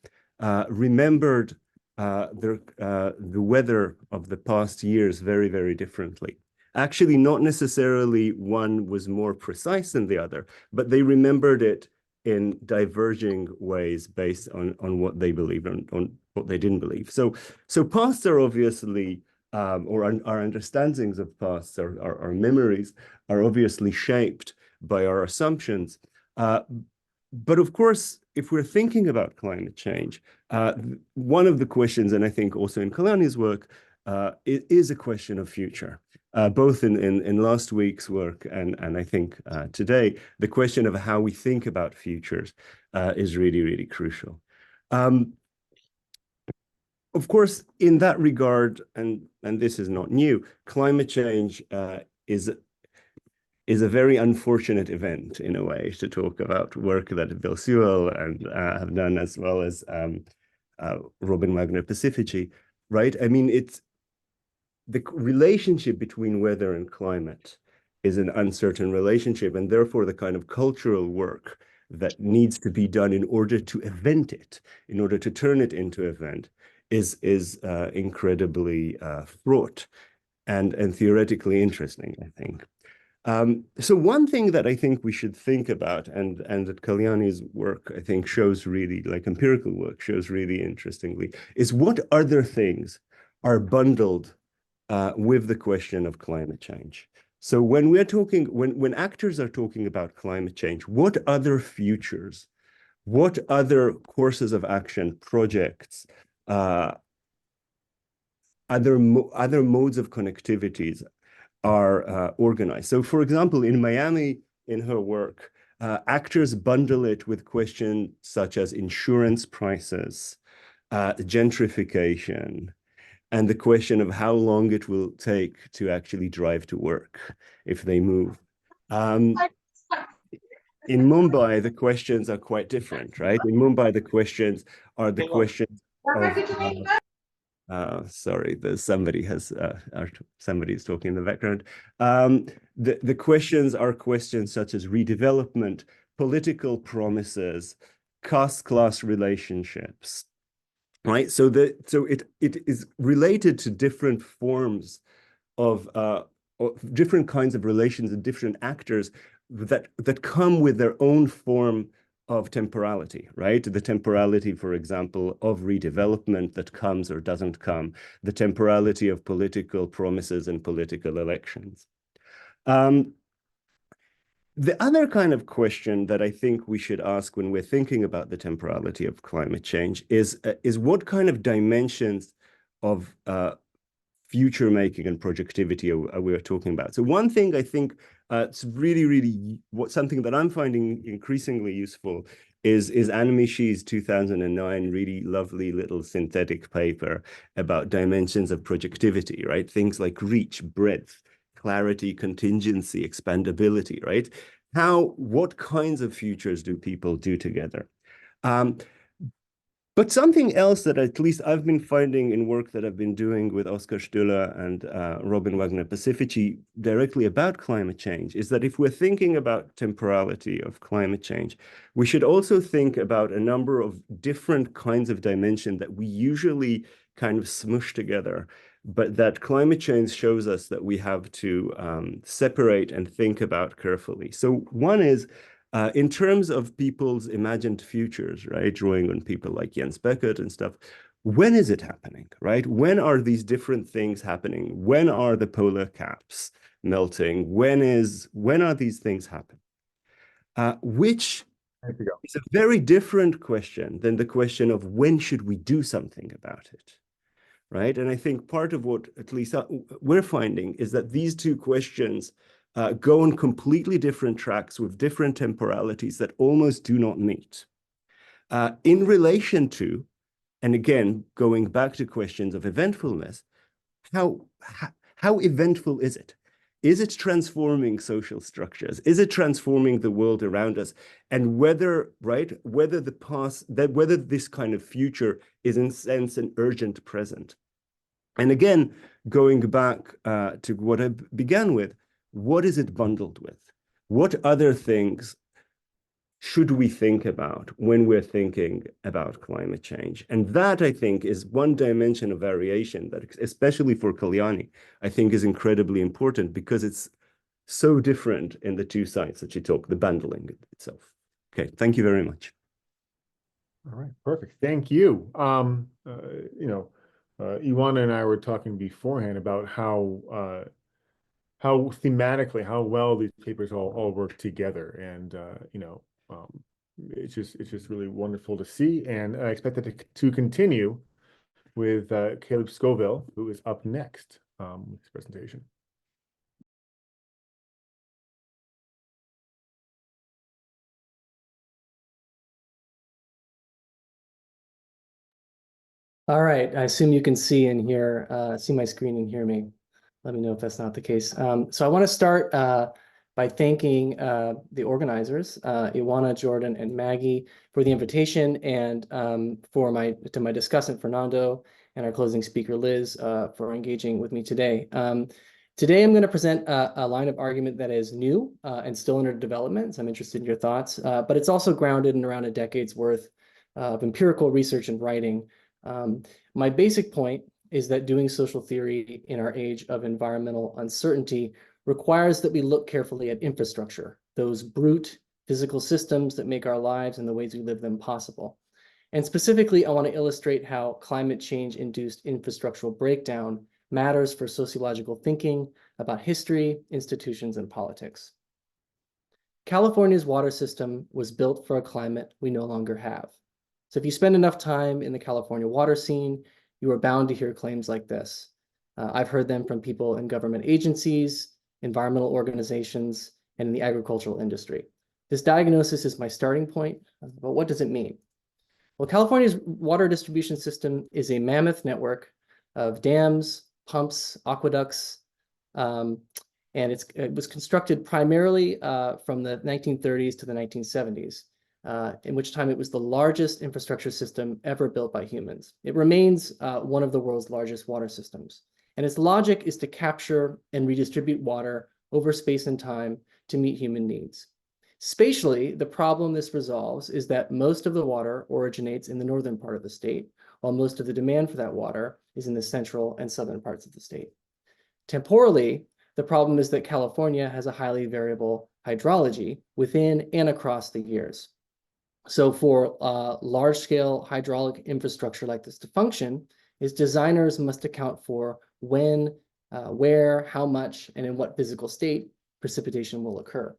remembered the weather of the past years very, very differently. Actually, not necessarily one was more precise than the other, but they remembered it in diverging ways based on what they believed and on what they didn't believe. So pasts are obviously, or our understandings of pasts, our memories are obviously shaped by our assumptions. But of course, if we're thinking about climate change, one of the questions, and I think also in Kalyani's work, is a question of future. Both in last week's work and I think today, the question of how we think about futures is really, really crucial. Of course, in that regard, and this is not new, climate change is is a very unfortunate event in a way to talk about work that Bill Sewell and have done, as well as Robin Wagner Pacifici, right? I mean, it's the relationship between weather and climate is an uncertain relationship, and therefore the kind of cultural work that needs to be done in order to event it, in order to turn it into event, is incredibly fraught and theoretically interesting, I think. So one thing that I think we should think about, and that Kalyani's work, I think, shows really, like empirical work, shows really interestingly, is what other things are bundled with the question of climate change. So when we're talking, when actors are talking about climate change, what other futures, what other courses of action, projects, other modes of connectivities are organized? So for example, in Miami, in her work, actors bundle it with questions such as insurance prices, gentrification, and the question of how long it will take to actually drive to work if they move. In Mumbai, the questions are quite different, right? In Mumbai, the questions are the questions of, sorry, there's somebody somebody's talking in the background. The questions are questions such as redevelopment, political promises, caste-class relationships, right? So it is related to different forms of different kinds of relations and different actors that come with their own form of temporality, right? The temporality, for example, of redevelopment that comes or doesn't come, the temporality of political promises and political elections. The other kind of question that I think we should ask when we're thinking about the temporality of climate change is what kind of dimensions of future making and projectivity are we talking about? So one thing I think it's really something that I'm finding increasingly useful is Anne Michy's 2009 really lovely little synthetic paper about dimensions of projectivity, right? Things like reach, breadth, clarity, contingency, expandability, right? What kinds of futures do people do together? But something else that at least I've been finding in work that I've been doing with Oskar Stüller and Robin Wagner Pacifici directly about climate change is that if we're thinking about temporality of climate change, we should also think about a number of different kinds of dimension that we usually kind of smush together, but that climate change shows us that we have to separate and think about carefully. So one is, in terms of people's imagined futures, right, drawing on people like Jens Beckert and stuff, when is it happening, right? When are these different things happening? When are the polar caps melting? When are these things happening? Which is a very different question than the question of when should we do something about it, right? And I think part of what at least we're finding is that these two questions go on completely different tracks with different temporalities that almost do not meet. In relation to, and again, going back to questions of eventfulness, how eventful is it? Is it transforming social structures? Is it transforming the world around us? And whether this kind of future is in a sense an urgent present. And again, going back to what I began with, what is it bundled with? What other things should we think about when we're thinking about climate change? And that, I think, is one dimension of variation that, especially for Kalyani, I think is incredibly important because it's so different in the two sides that you talk, the bundling itself. Okay, thank you very much. All right, perfect. Thank you. Ioana and I were talking beforehand about how thematically, how well these papers all work together, and it's just really wonderful to see, and I expect that to continue with Caleb Scoville, who is up next with his presentation. All right, I assume you can see and hear, see my screen and hear me. Let me know if that's not the case. So I want to start by thanking the organizers, Ioana, Jordan, and Maggie, for the invitation, and to my discussant, Fernando, and our closing speaker, Liz, for engaging with me today. Today, I'm going to present a line of argument that is new and still under development, so I'm interested in your thoughts, but it's also grounded in around a decade's worth of empirical research and writing. My basic point is that doing social theory in our age of environmental uncertainty requires that we look carefully at infrastructure, those brute physical systems that make our lives and the ways we live them possible. And specifically, I want to illustrate how climate change-induced infrastructural breakdown matters for sociological thinking about history, institutions, and politics. California's water system was built for a climate we no longer have. So if you spend enough time in the California water scene, you are bound to hear claims like this. I've heard them from people in government agencies, environmental organizations, and in the agricultural industry. This diagnosis is my starting point, but what does it mean? Well, California's water distribution system is a mammoth network of dams, pumps, aqueducts, and it was constructed primarily from the 1930s to the 1970s, in which time it was the largest infrastructure system ever built by humans. It remains one of the world's largest water systems. And its logic is to capture and redistribute water over space and time to meet human needs. Spatially, the problem this resolves is that most of the water originates in the northern part of the state, while most of the demand for that water is in the central and southern parts of the state. Temporally, the problem is that California has a highly variable hydrology within and across the years. So for large-scale hydraulic infrastructure like this to function, its designers must account for when, where, how much, and in what physical state precipitation will occur.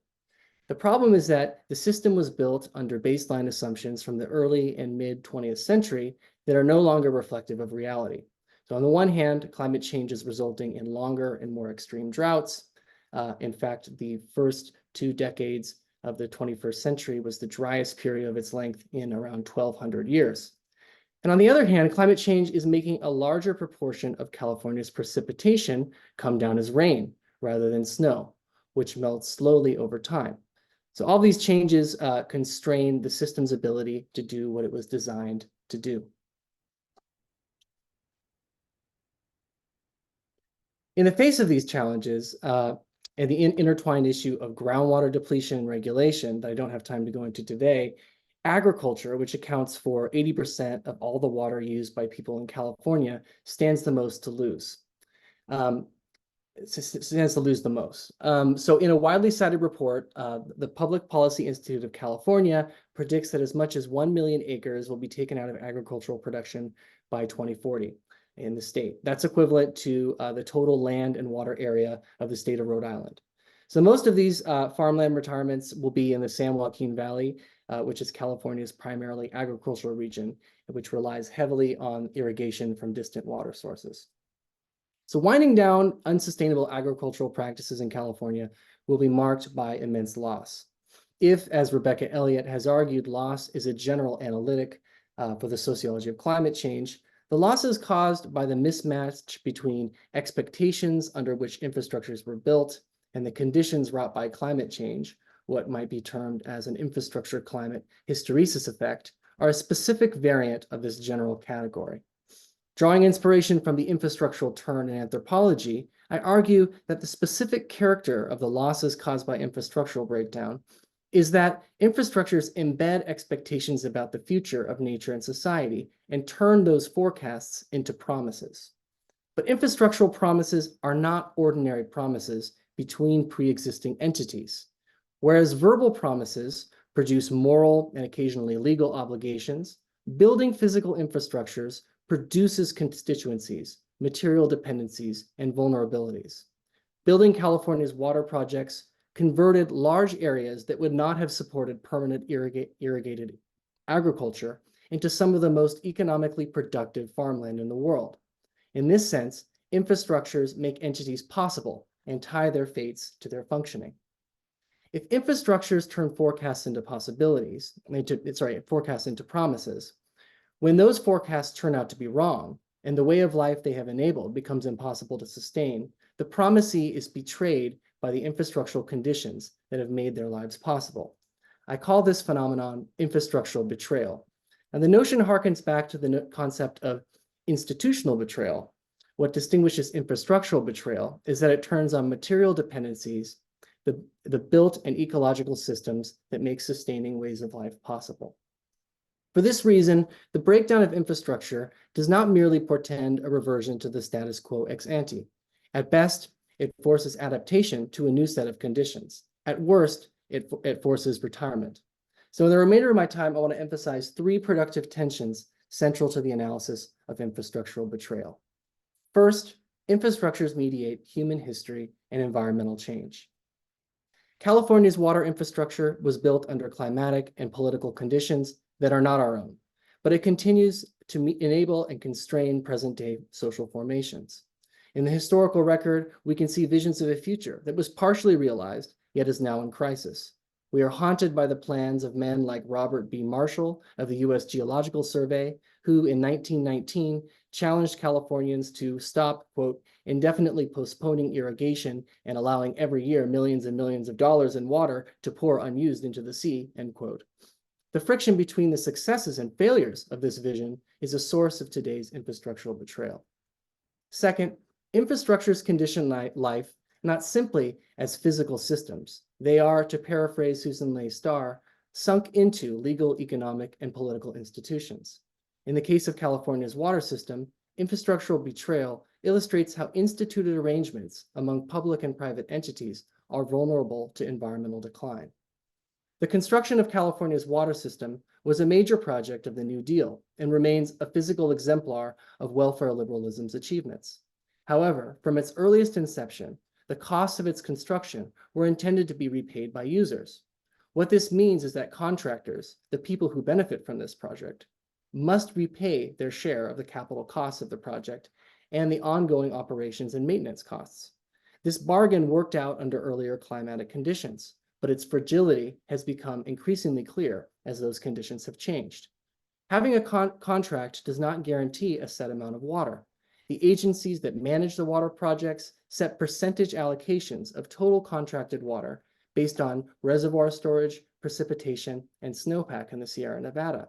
The problem is that the system was built under baseline assumptions from the early and mid-20th century that are no longer reflective of reality. So on the one hand, climate change is resulting in longer and more extreme droughts. In fact, the first 2 decades of the 21st century was the driest period of its length in around 1,200 years. And on the other hand, climate change is making a larger proportion of California's precipitation come down as rain rather than snow, which melts slowly over time. So all these changes constrain the system's ability to do what it was designed to do. In the face of these challenges and the intertwined issue of groundwater depletion and regulation that I don't have time to go into today, agriculture, which accounts for 80% of all the water used by people in California, stands the most to lose. Stands to lose the most. So in a widely cited report, the Public Policy Institute of California predicts that as much as 1 million acres will be taken out of agricultural production by 2040 in the state. That's equivalent to the total land and water area of the state of Rhode Island. So most of these farmland retirements will be in the San Joaquin Valley, which is California's primarily agricultural region, which relies heavily on irrigation from distant water sources. So winding down unsustainable agricultural practices in California will be marked by immense loss. If, as Rebecca Elliott has argued, loss is a general analytic for the sociology of climate change, the loss is caused by the mismatch between expectations under which infrastructures were built and the conditions wrought by climate change, what might be termed as an infrastructure climate hysteresis effect, are a specific variant of this general category. Drawing inspiration from the infrastructural turn in anthropology, I argue that the specific character of the losses caused by infrastructural breakdown is that infrastructures embed expectations about the future of nature and society and turn those forecasts into promises. But infrastructural promises are not ordinary promises between pre-existing entities. Whereas verbal promises produce moral and occasionally legal obligations, building physical infrastructures produces constituencies, material dependencies, and vulnerabilities. Building California's water projects converted large areas that would not have supported permanent irrigated agriculture into some of the most economically productive farmland in the world. In this sense, infrastructures make entities possible and tie their fates to their functioning. If infrastructures turn forecasts into forecasts into promises, when those forecasts turn out to be wrong and the way of life they have enabled becomes impossible to sustain, the promisee is betrayed by the infrastructural conditions that have made their lives possible. I call this phenomenon infrastructural betrayal. And the notion harkens back to the concept of institutional betrayal. What distinguishes infrastructural betrayal is that it turns on material dependencies, the built and ecological systems that make sustaining ways of life possible. For this reason, the breakdown of infrastructure does not merely portend a reversion to the status quo ex ante. At best, it forces adaptation to a new set of conditions. At worst, it forces retirement. So in the remainder of my time, I want to emphasize three productive tensions central to the analysis of infrastructural betrayal. First, infrastructures mediate human history and environmental change. California's water infrastructure was built under climatic and political conditions that are not our own, but it continues to enable and constrain present-day social formations. In the historical record, we can see visions of a future that was partially realized, yet is now in crisis. We are haunted by the plans of men like Robert B. Marshall of the U.S. Geological Survey, who in 1919 challenged Californians to stop, quote, indefinitely postponing irrigation and allowing every year millions and millions of dollars in water to pour unused into the sea, end quote. The friction between the successes and failures of this vision is a source of today's infrastructural betrayal. Second, infrastructures condition life not simply as physical systems. They are, to paraphrase Susan Leigh Starr, sunk into legal, economic, and political institutions. In the case of California's water system, infrastructural betrayal illustrates how instituted arrangements among public and private entities are vulnerable to environmental decline. The construction of California's water system was a major project of the New Deal and remains a physical exemplar of welfare liberalism's achievements. However, from its earliest inception, the costs of its construction were intended to be repaid by users. What this means is that contractors, the people who benefit from this project, must repay their share of the capital costs of the project and the ongoing operations and maintenance costs. This bargain worked out under earlier climatic conditions, but its fragility has become increasingly clear as those conditions have changed. Having a contract does not guarantee a set amount of water. The agencies that manage the water projects set percentage allocations of total contracted water based on reservoir storage, precipitation, and snowpack in the Sierra Nevada.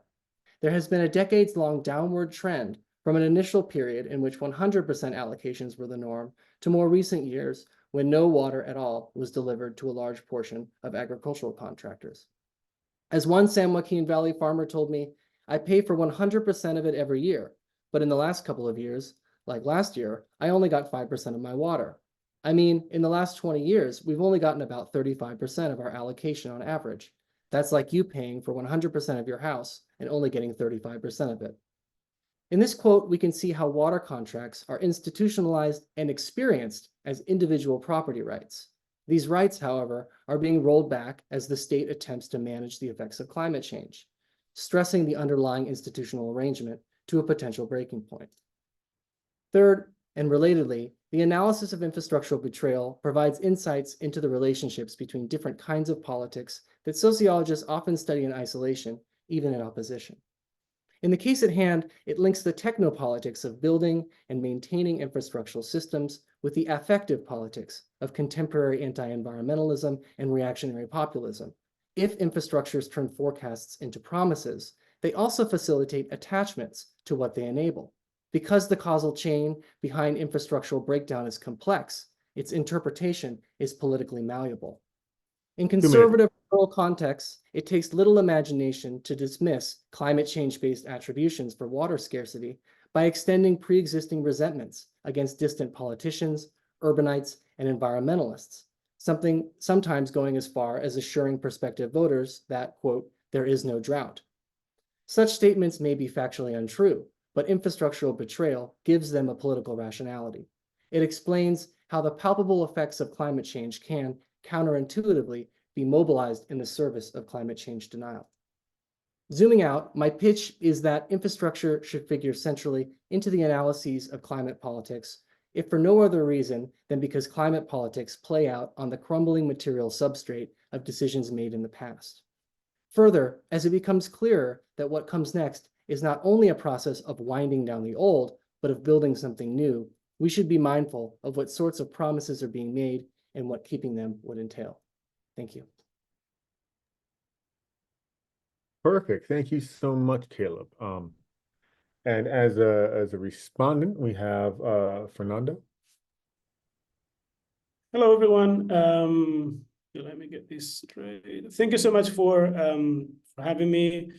There has been a decades-long downward trend from an initial period in which 100% allocations were the norm to more recent years when no water at all was delivered to a large portion of agricultural contractors. As one San Joaquin Valley farmer told me, I pay for 100% of it every year, but in the last couple of years, like last year, I only got 5% of my water. I mean, in the last 20 years, we've only gotten about 35% of our allocation on average. That's like you paying for 100% of your house and only getting 35% of it. In this quote, we can see how water contracts are institutionalized and experienced as individual property rights. These rights, however, are being rolled back as the state attempts to manage the effects of climate change, stressing the underlying institutional arrangement to a potential breaking point. Third, and relatedly, the analysis of infrastructural betrayal provides insights into the relationships between different kinds of politics that sociologists often study in isolation, even in opposition. In the case at hand, it links the technopolitics of building and maintaining infrastructural systems with the affective politics of contemporary anti-environmentalism and reactionary populism. If infrastructures turn forecasts into promises, they also facilitate attachments to what they enable. Because the causal chain behind infrastructural breakdown is complex, its interpretation is politically malleable. In conservative rural contexts, it takes little imagination to dismiss climate change-based attributions for water scarcity by extending pre-existing resentments against distant politicians, urbanites, and environmentalists, sometimes going as far as assuring prospective voters that, quote, there is no drought. Such statements may be factually untrue, but infrastructural betrayal gives them a political rationality. It explains how the palpable effects of climate change can, counterintuitively, be mobilized in the service of climate change denial. Zooming out, my pitch is that infrastructure should figure centrally into the analyses of climate politics, if for no other reason than because climate politics play out on the crumbling material substrate of decisions made in the past. Further, as it becomes clearer that what comes next is not only a process of winding down the old, but of building something new, we should be mindful of what sorts of promises are being made and what keeping them would entail. Thank you. Perfect. Thank you so much, Caleb. And as a respondent, we have Fernando. Hello, everyone. Let me get this straight. Thank you so much for having me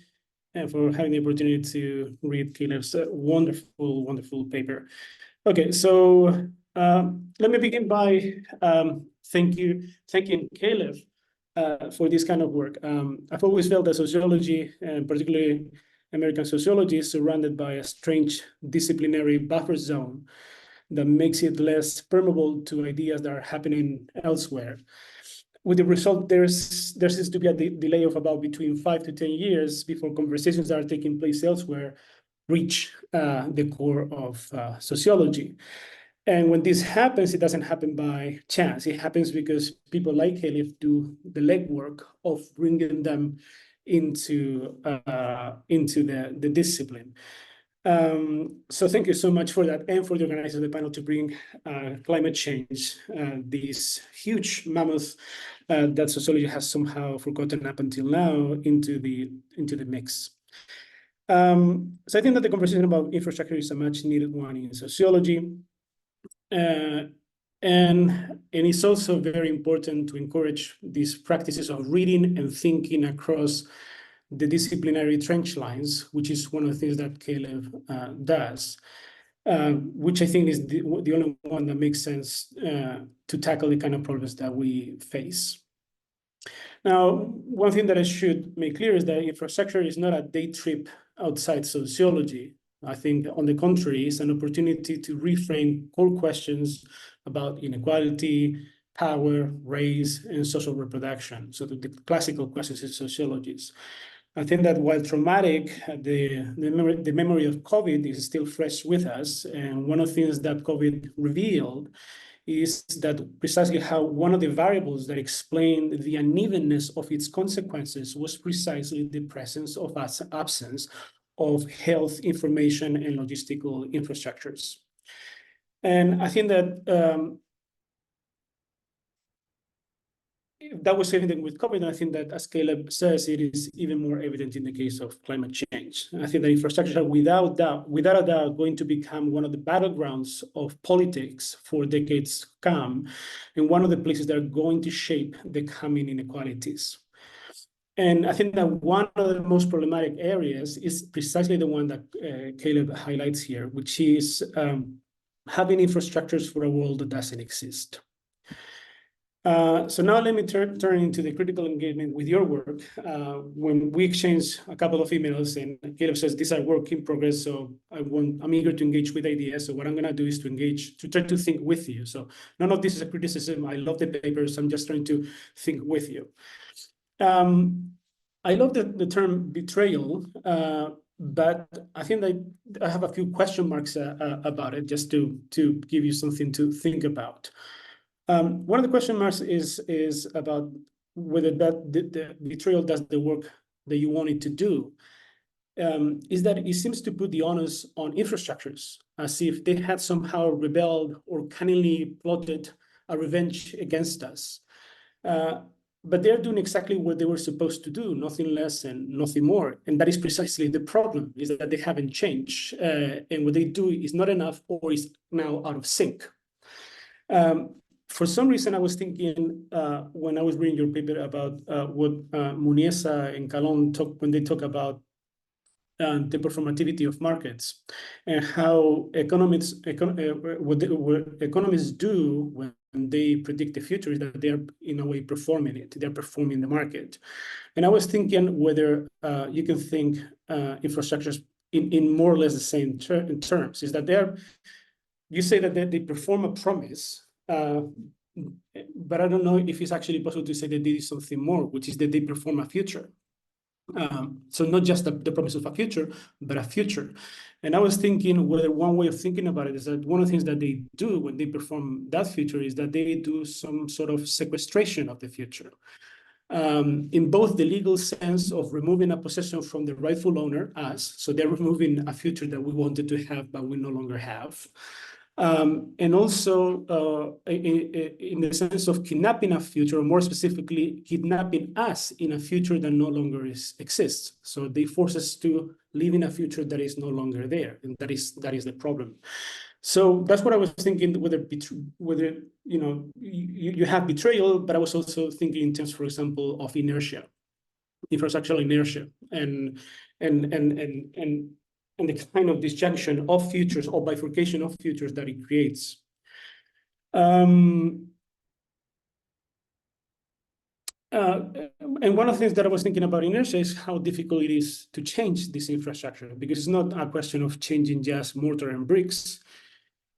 and for having the opportunity to read Caleb's wonderful, wonderful paper. Okay, so let me begin by thanking Caleb for this kind of work. I've always felt that sociology, and particularly American sociology, is surrounded by a strange disciplinary buffer zone that makes it less permeable to ideas that are happening elsewhere. With the result, there seems to be a delay of about between 5 to 10 years before conversations that are taking place elsewhere reach the core of sociology. And when this happens, it doesn't happen by chance. It happens because people like Caleb do the legwork of bringing them into the discipline. So thank you so much for that, and for the organizers of the panel to bring climate change, these huge mammoths that sociology has somehow forgotten up until now, into the mix. So I think that the conversation about infrastructure is a much needed one in sociology. And it's also very important to encourage these practices of reading and thinking across the disciplinary trench lines, which is one of the things that Caleb does, which I think is the only one that makes sense to tackle the kind of problems that we face. Now, one thing that I should make clear is that infrastructure is not a day trip outside sociology. I think, on the contrary, it's an opportunity to reframe core questions about inequality, power, race, and social reproduction. So the classical questions in sociology. I think that while traumatic, the memory of COVID is still fresh with us. And one of the things that COVID revealed is that precisely how one of the variables that explained the unevenness of its consequences was precisely the presence of absence of health information and logistical infrastructures. And I think that that was evident with COVID, and I think that, as Caleb says, it is even more evident in the case of climate change. I think that infrastructure are without a doubt, going to become one of the battlegrounds of politics for decades to come, and one of the places that are going to shape the coming inequalities. And I think that one of the most problematic areas is precisely the one that Caleb highlights here, which is having infrastructures for a world that doesn't exist. So now let me turn into the critical engagement with your work. When we exchange a couple of emails, and Caleb says, these are work in progress, so I'm eager to engage with ideas. So what I'm gonna do is to try to think with you. So none of this is a criticism. I love the papers. I'm just trying to think with you. I love the term betrayal, but I think that I have a few question marks about it, just to give you something to think about. One of the question marks is about whether the betrayal does the work that you want it to do. Is that it seems to put the onus on infrastructures, as if they had somehow rebelled or cunningly plotted a revenge against us. But they're doing exactly what they were supposed to do, nothing less and nothing more. And that is precisely the problem, is that they haven't changed. And what they do is not enough, or is now out of sync. For some reason, I was thinking when I was reading your paper about what Muniesa and Calon talk when they talk about the performativity of markets, and how economists do when they predict the future is that they are in a way performing it. They're performing the market. And I was thinking whether you can think infrastructures in more or less the same terms. Is that you say that they perform a promise, but I don't know if it's actually possible to say that they do something more, which is that they perform a future. So not just the promise of a future, but a future. And I was thinking whether one way of thinking about it is that one of the things that they do when they perform that future is that they do some sort of sequestration of the future. In both the legal sense of removing a possession from the rightful owner, us, so they're removing a future that we wanted to have, but we no longer have. And also in the sense of kidnapping a future, or more specifically, kidnapping us in a future that no longer exists. So they force us to live in a future that is no longer there, and that is the problem. So that's what I was thinking, whether you have betrayal, but I was also thinking in terms, for example, of inertia, infrastructural inertia, and the kind of disjunction of futures or bifurcation of futures that it creates. And one of the things that I was thinking about inertia is how difficult it is to change this infrastructure, because it's not a question of changing just mortar and bricks.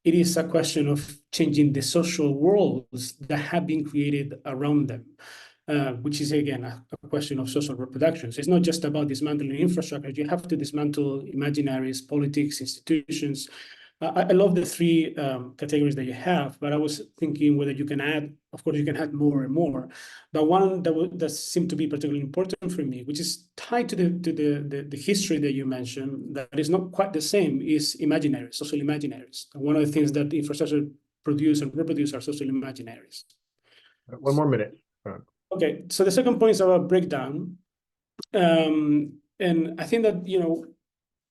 It is a question of changing the social worlds that have been created around them. Which is, again, a question of social reproduction. So it's not just about dismantling infrastructure. You have to dismantle imaginaries, politics, institutions. I love the three categories that you have, but I was thinking whether you can add, of course, you can add more and more. But one that seemed to be particularly important for me, which is tied to the history that you mentioned, that is not quite the same, is imaginaries, social imaginaries. And one of the things that infrastructure produce and reproduce are social imaginaries. One more minute. Okay, so the second point is about breakdown. And I think that,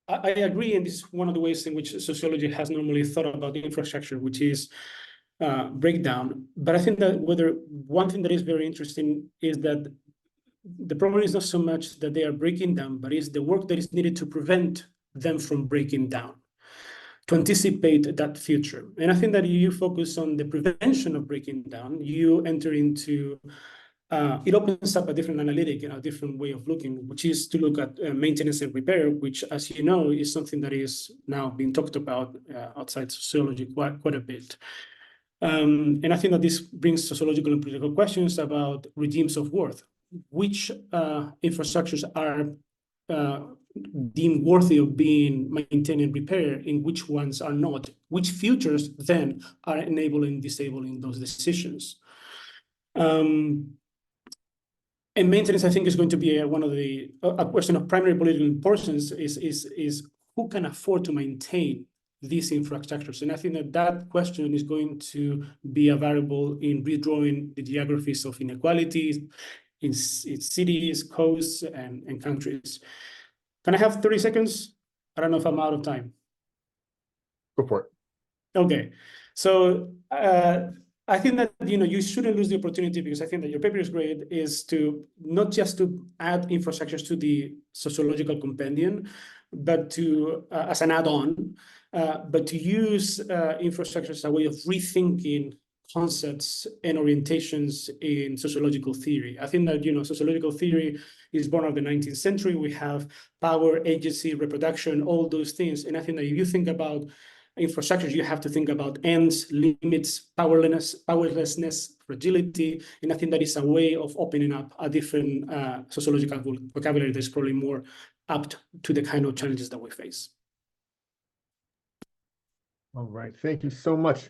I agree, and this is one of the ways in which sociology has normally thought about the infrastructure, which is breakdown. But I think that one thing that is very interesting is that the problem is not so much that they are breaking down, but it's the work that is needed to prevent them from breaking down, to anticipate that future. And I think that if you focus on the prevention of breaking down, you enter into it opens up a different analytic and a different way of looking, which is to look at maintenance and repair, which, as you know, is something that is now being talked about outside sociology quite a bit. And I think that this brings sociological and political questions about regimes of worth. Which infrastructures are deemed worthy of being maintained and repaired, and which ones are not? Which futures then are enabling, disabling those decisions? And maintenance, I think, is going to be a question of primary political importance. Is who can afford to maintain these infrastructures? And I think that question is going to be a variable in redrawing the geographies of inequalities in cities, coasts, and countries. Can I have 30 seconds? I don't know if I'm out of time. Go for it. Okay, so I think that you shouldn't lose the opportunity, because I think that your paper is great, is to not just to add infrastructures to the sociological compendium, but to as an add-on, but to use infrastructure as a way of rethinking concepts and orientations in sociological theory. I think that sociological theory is born of the 19th century. We have power, agency, reproduction, all those things, and I think that if you think about infrastructures, you have to think about ends, limits, powerlessness, fragility, and I think that is a way of opening up a different sociological vocabulary that's probably more apt to the kind of challenges that we face. All right, thank you so much.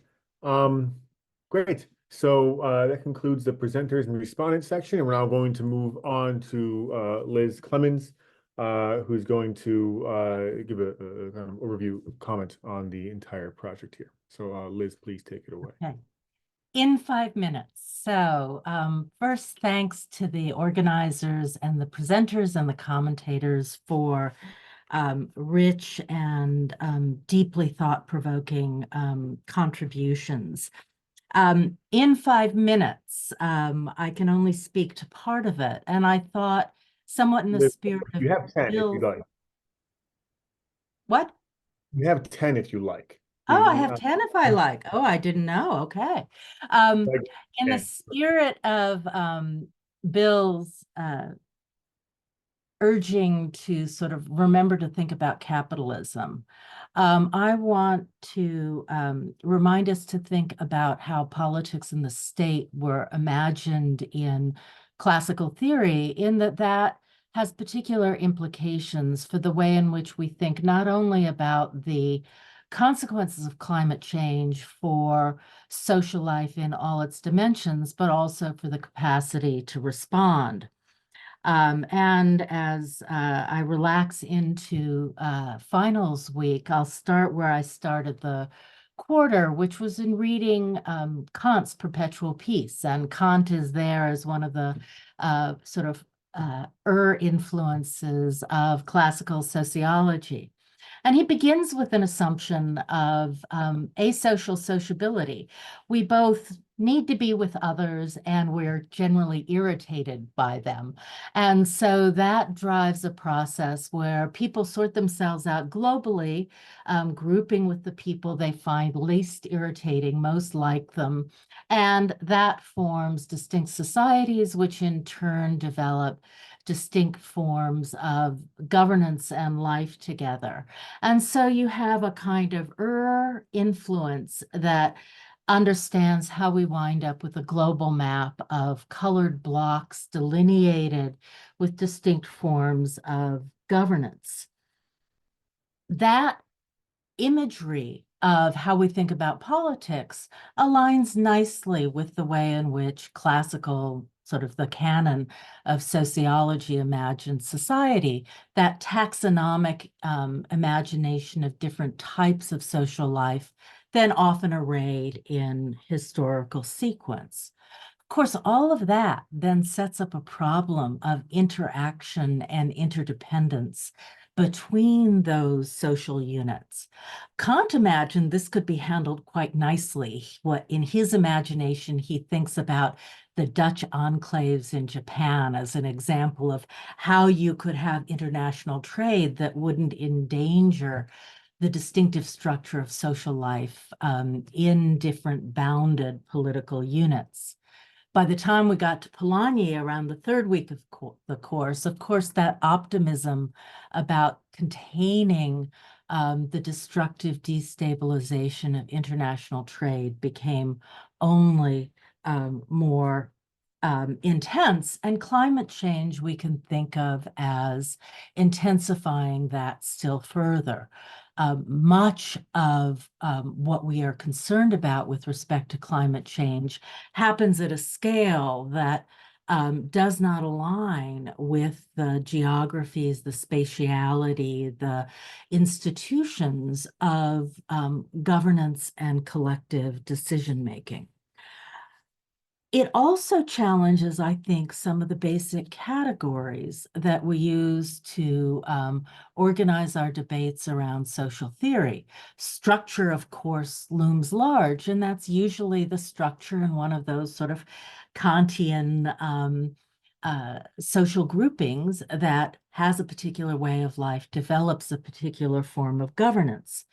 Great. So that concludes the presenters and respondents section, and we're now going to move on to Liz Clemens, who's going to give a kind of overview comment on the entire project here. So Liz, please take it away. Okay. In 5 minutes. So first, thanks to the organizers and the presenters and the commentators for rich and deeply thought-provoking contributions. In 5 minutes, I can only speak to part of it, and I thought, somewhat in the spirit of you have 10 if you like. What? You have 10 if you like. Oh, I have 10 if I like. Oh, I didn't know. Okay. In the spirit of Bill's urging to sort of remember to think about capitalism, I want to remind us to think about how politics and the state were imagined in classical theory, in that has particular implications for the way in which we think not only about the consequences of climate change for social life in all its dimensions, but also for the capacity to respond. And as I relax into finals week, I'll start where I started the quarter, which was in reading Kant's Perpetual Peace. And Kant is there as one of the sort of influences of classical sociology. And he begins with an assumption of asocial sociability. We both need to be with others, and we're generally irritated by them. And so that drives a process where people sort themselves out globally, grouping with the people they find least irritating, most like them. And that forms distinct societies, which in turn develop distinct forms of governance and life together. And so you have a kind of influence that understands how we wind up with a global map of colored blocks delineated with distinct forms of governance. That imagery of how we think about politics aligns nicely with the way in which classical, sort of the canon of sociology imagines society, that taxonomic imagination of different types of social life, then often arrayed in historical sequence. Of course, all of that then sets up a problem of interaction and interdependence between those social units. Kant imagined this could be handled quite nicely. What in his imagination, he thinks about the Dutch enclaves in Japan as an example of how you could have international trade that wouldn't endanger the distinctive structure of social life in different bounded political units. By the time we got to Polanyi around the third week of the course, of course, that optimism about containing the destructive destabilization of international trade became only more intense, and climate change we can think of as intensifying that still further. Much of what we are concerned about with respect to climate change happens at a scale that does not align with the geographies, the spatiality, the institutions of governance and collective decision-making. It also challenges, I think, some of the basic categories that we use to organize our debates around social theory. Structure, of course, looms large, and that's usually the structure in one of those sort of Kantian social groupings that has a particular way of life, develops a particular form of governance.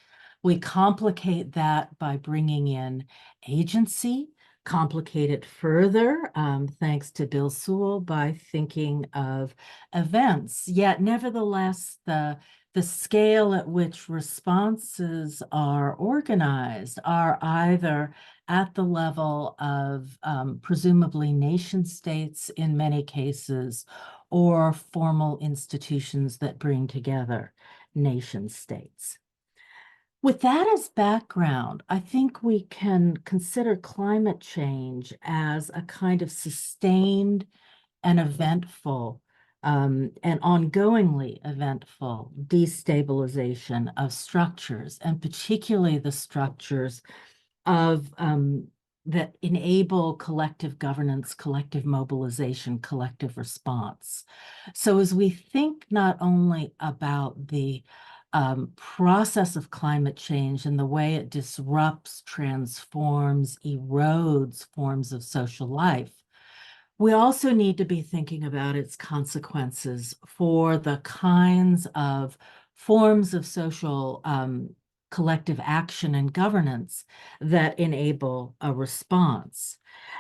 We complicate that by bringing in agency, complicate it further, thanks to Bill Sewell, by thinking of events. Yet, nevertheless, the scale at which responses are organized are either at the level of presumably nation states in many cases, or formal institutions that bring together nation states. With that as background, I think we can consider climate change as a kind of sustained and eventful and ongoingly eventful destabilization of structures, and particularly the structures of that enable collective governance, collective mobilization, collective response. So as we think not only about the process of climate change and the way it disrupts, transforms, erodes forms of social life, we also need to be thinking about its consequences for the kinds of forms of social collective action and governance that enable a response.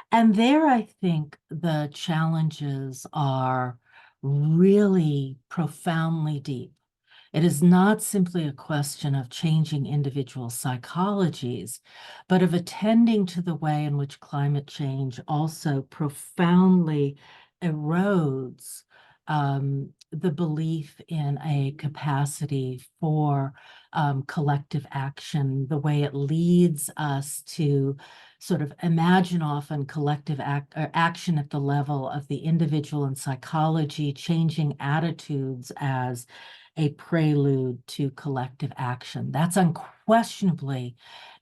And there, I think the challenges are really profoundly deep. It is not simply a question of changing individual psychologies, but of attending to the way in which climate change also profoundly erodes the belief in a capacity for collective action, the way it leads us to sort of imagine often collective action at the level of the individual and psychology, changing attitudes as a prelude to collective action. That's unquestionably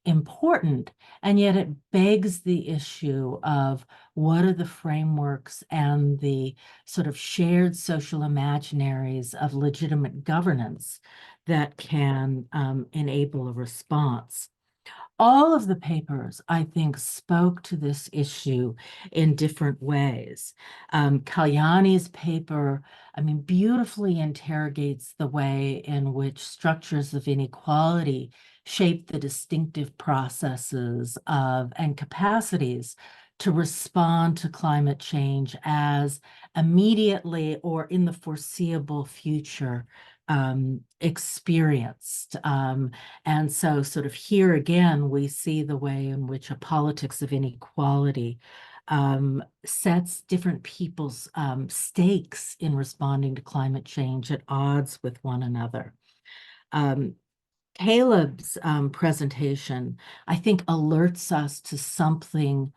important, and yet it begs the issue of what are the frameworks and the sort of shared social imaginaries of legitimate governance that can enable a response. All of the papers, I think, spoke to this issue in different ways. Kalyani's paper, I mean, beautifully interrogates the way in which structures of inequality shape the distinctive processes of and capacities to respond to climate change as immediately or in the foreseeable future experienced. And so sort of here again, we see the way in which a politics of inequality sets different people's stakes in responding to climate change at odds with one another. Caleb's presentation, I think, alerts us to something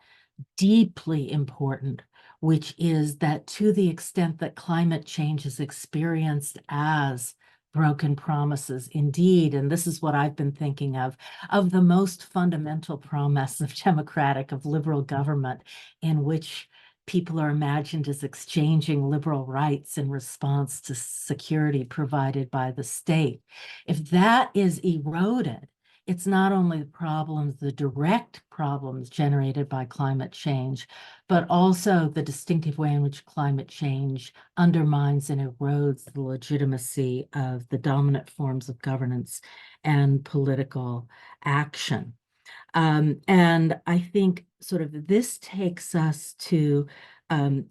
deeply important, which is that to the extent that climate change is experienced as broken promises, indeed, and this is what I've been thinking of the most fundamental promise of democratic, of liberal government, in which people are imagined as exchanging liberal rights in response to security provided by the state. If that is eroded, it's not only the problems, the direct problems generated by climate change, but also the distinctive way in which climate change undermines and erodes the legitimacy of the dominant forms of governance and political action. And I think sort of this takes us to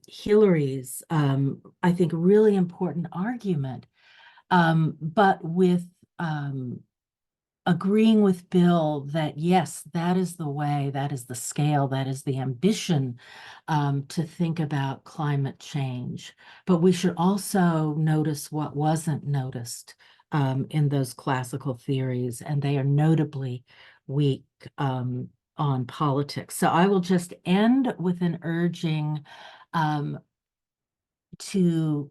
Hillary's, I think, really important argument, but with agreeing with Bill that, yes, that is the way, that is the scale, that is the ambition to think about climate change. But we should also notice what wasn't noticed in those classical theories, and they are notably weak on politics. So I will just end with an urging to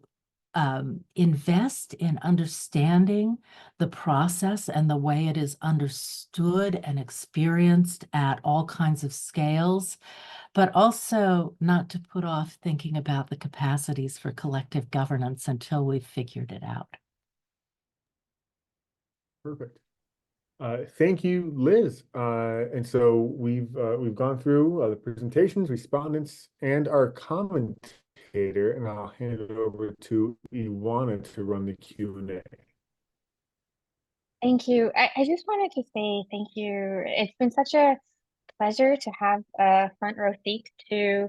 invest in understanding the process and the way it is understood and experienced at all kinds of scales, but also not to put off thinking about the capacities for collective governance until we've figured it out. Perfect. Thank you, Liz. And so we've gone through the presentations, respondents, and our commentator, and I'll hand it over to Ioana to run the Q&A. Thank you. I just wanted to say thank you. It's been such a pleasure to have a front row seat to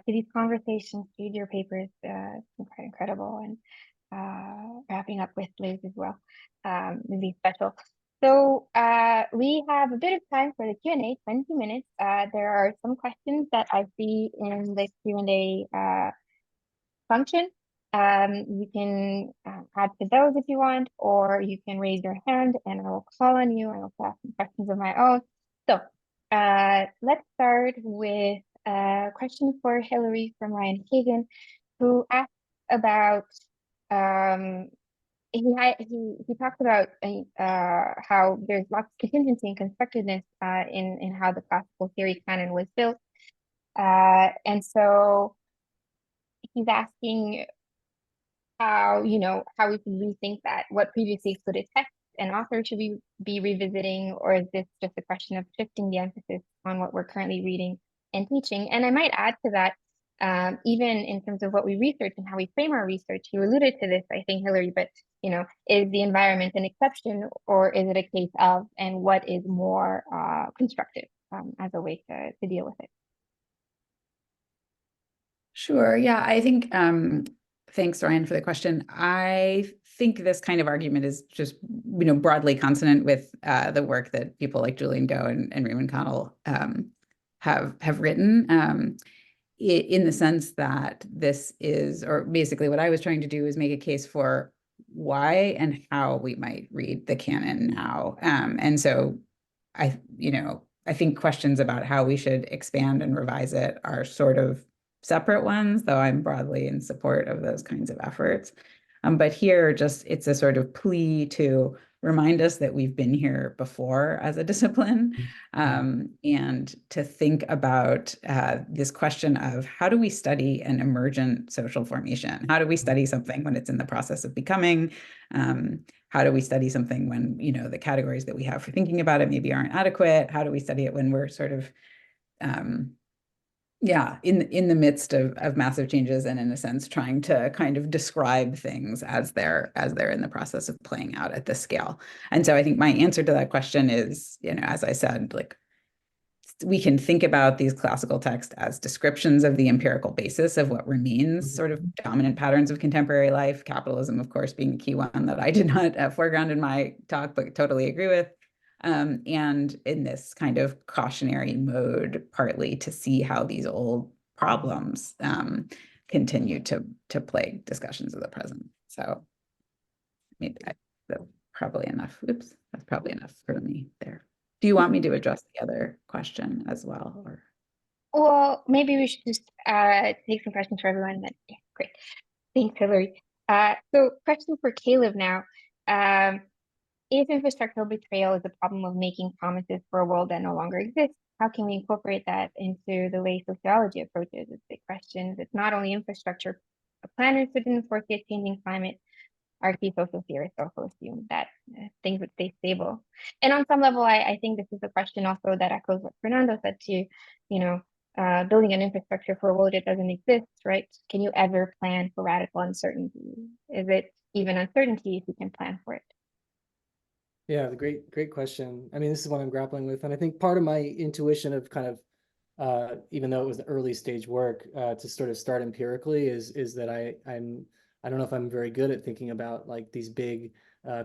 these conversations, read your papers. It's been quite incredible, and wrapping up with Liz as well. Really special. So we have a bit of time for the Q&A, 20 minutes. There are some questions that I see in the Q&A function. You can add to those if you want, or you can raise your hand and I will call on you. I also have some questions of my own. So let's start with a question for Hillary from Ryan Kagan, who asked about he talked about how there's lots of contingency and constructiveness in how the classical theory canon was built, and so he's asking how we can rethink that. What previously excluded text and author should we be revisiting, or is this just a question of shifting the emphasis on what we're currently reading and teaching? And I might add to that, even in terms of what we research and how we frame our research, you alluded to this, I think, Hillary, but is the environment an exception, or is it a case of, and what is more constructive as a way to deal with it? Sure. Yeah, I think, thanks, Ryan, for the question. I think this kind of argument is just, broadly consonant with the work that people like Julian Go and Raymond Connell have written, in the sense that this is, or basically what I was trying to do is make a case for why and how we might read the canon now. And so I think questions about how we should expand and revise it are sort of separate ones, though I'm broadly in support of those kinds of efforts. But here, just it's a sort of plea to remind us that we've been here before as a discipline, and to think about this question of how do we study an emergent social formation? How do we study something when it's in the process of becoming? How do we study something when, you know, the categories that we have for thinking about it maybe aren't adequate? How do we study it when we're sort of in the midst of massive changes, and in a sense trying to kind of describe things as they're in the process of playing out at this scale? And so I think my answer to that question is, you know, as I said, like, we can think about these classical texts as descriptions of the empirical basis of what remains sort of dominant patterns of contemporary life, capitalism, of course, being a key one that I did not foreground in my talk, but totally agree with. And in this kind of cautionary mode, partly to see how these old problems continue to plague discussions of the present. So maybe that's probably enough. Oops, that's probably enough for me there. Do you want me to address the other question as well, or? Well, maybe we should just take some questions for everyone. Then, yeah, great. Thanks, Hillary. So question for Caleb now. If infrastructural betrayal is a problem of making promises for a world that no longer exists, how can we incorporate that into the way sociology approaches its big questions? It's not only infrastructure planners who didn't foresee a changing climate. Our key social theorists also assume that things would stay stable. And on some level, I think this is a question also that echoes what Fernando said too, you know, building an infrastructure for a world that doesn't exist, right? Can you ever plan for radical uncertainty? Is it even uncertainty if you can plan for it? Yeah, great question. I mean, this is what I'm grappling with. And I think part of my intuition of kind of, even though it was early stage work, to sort of start empirically is that I don't know if I'm very good at thinking about like these big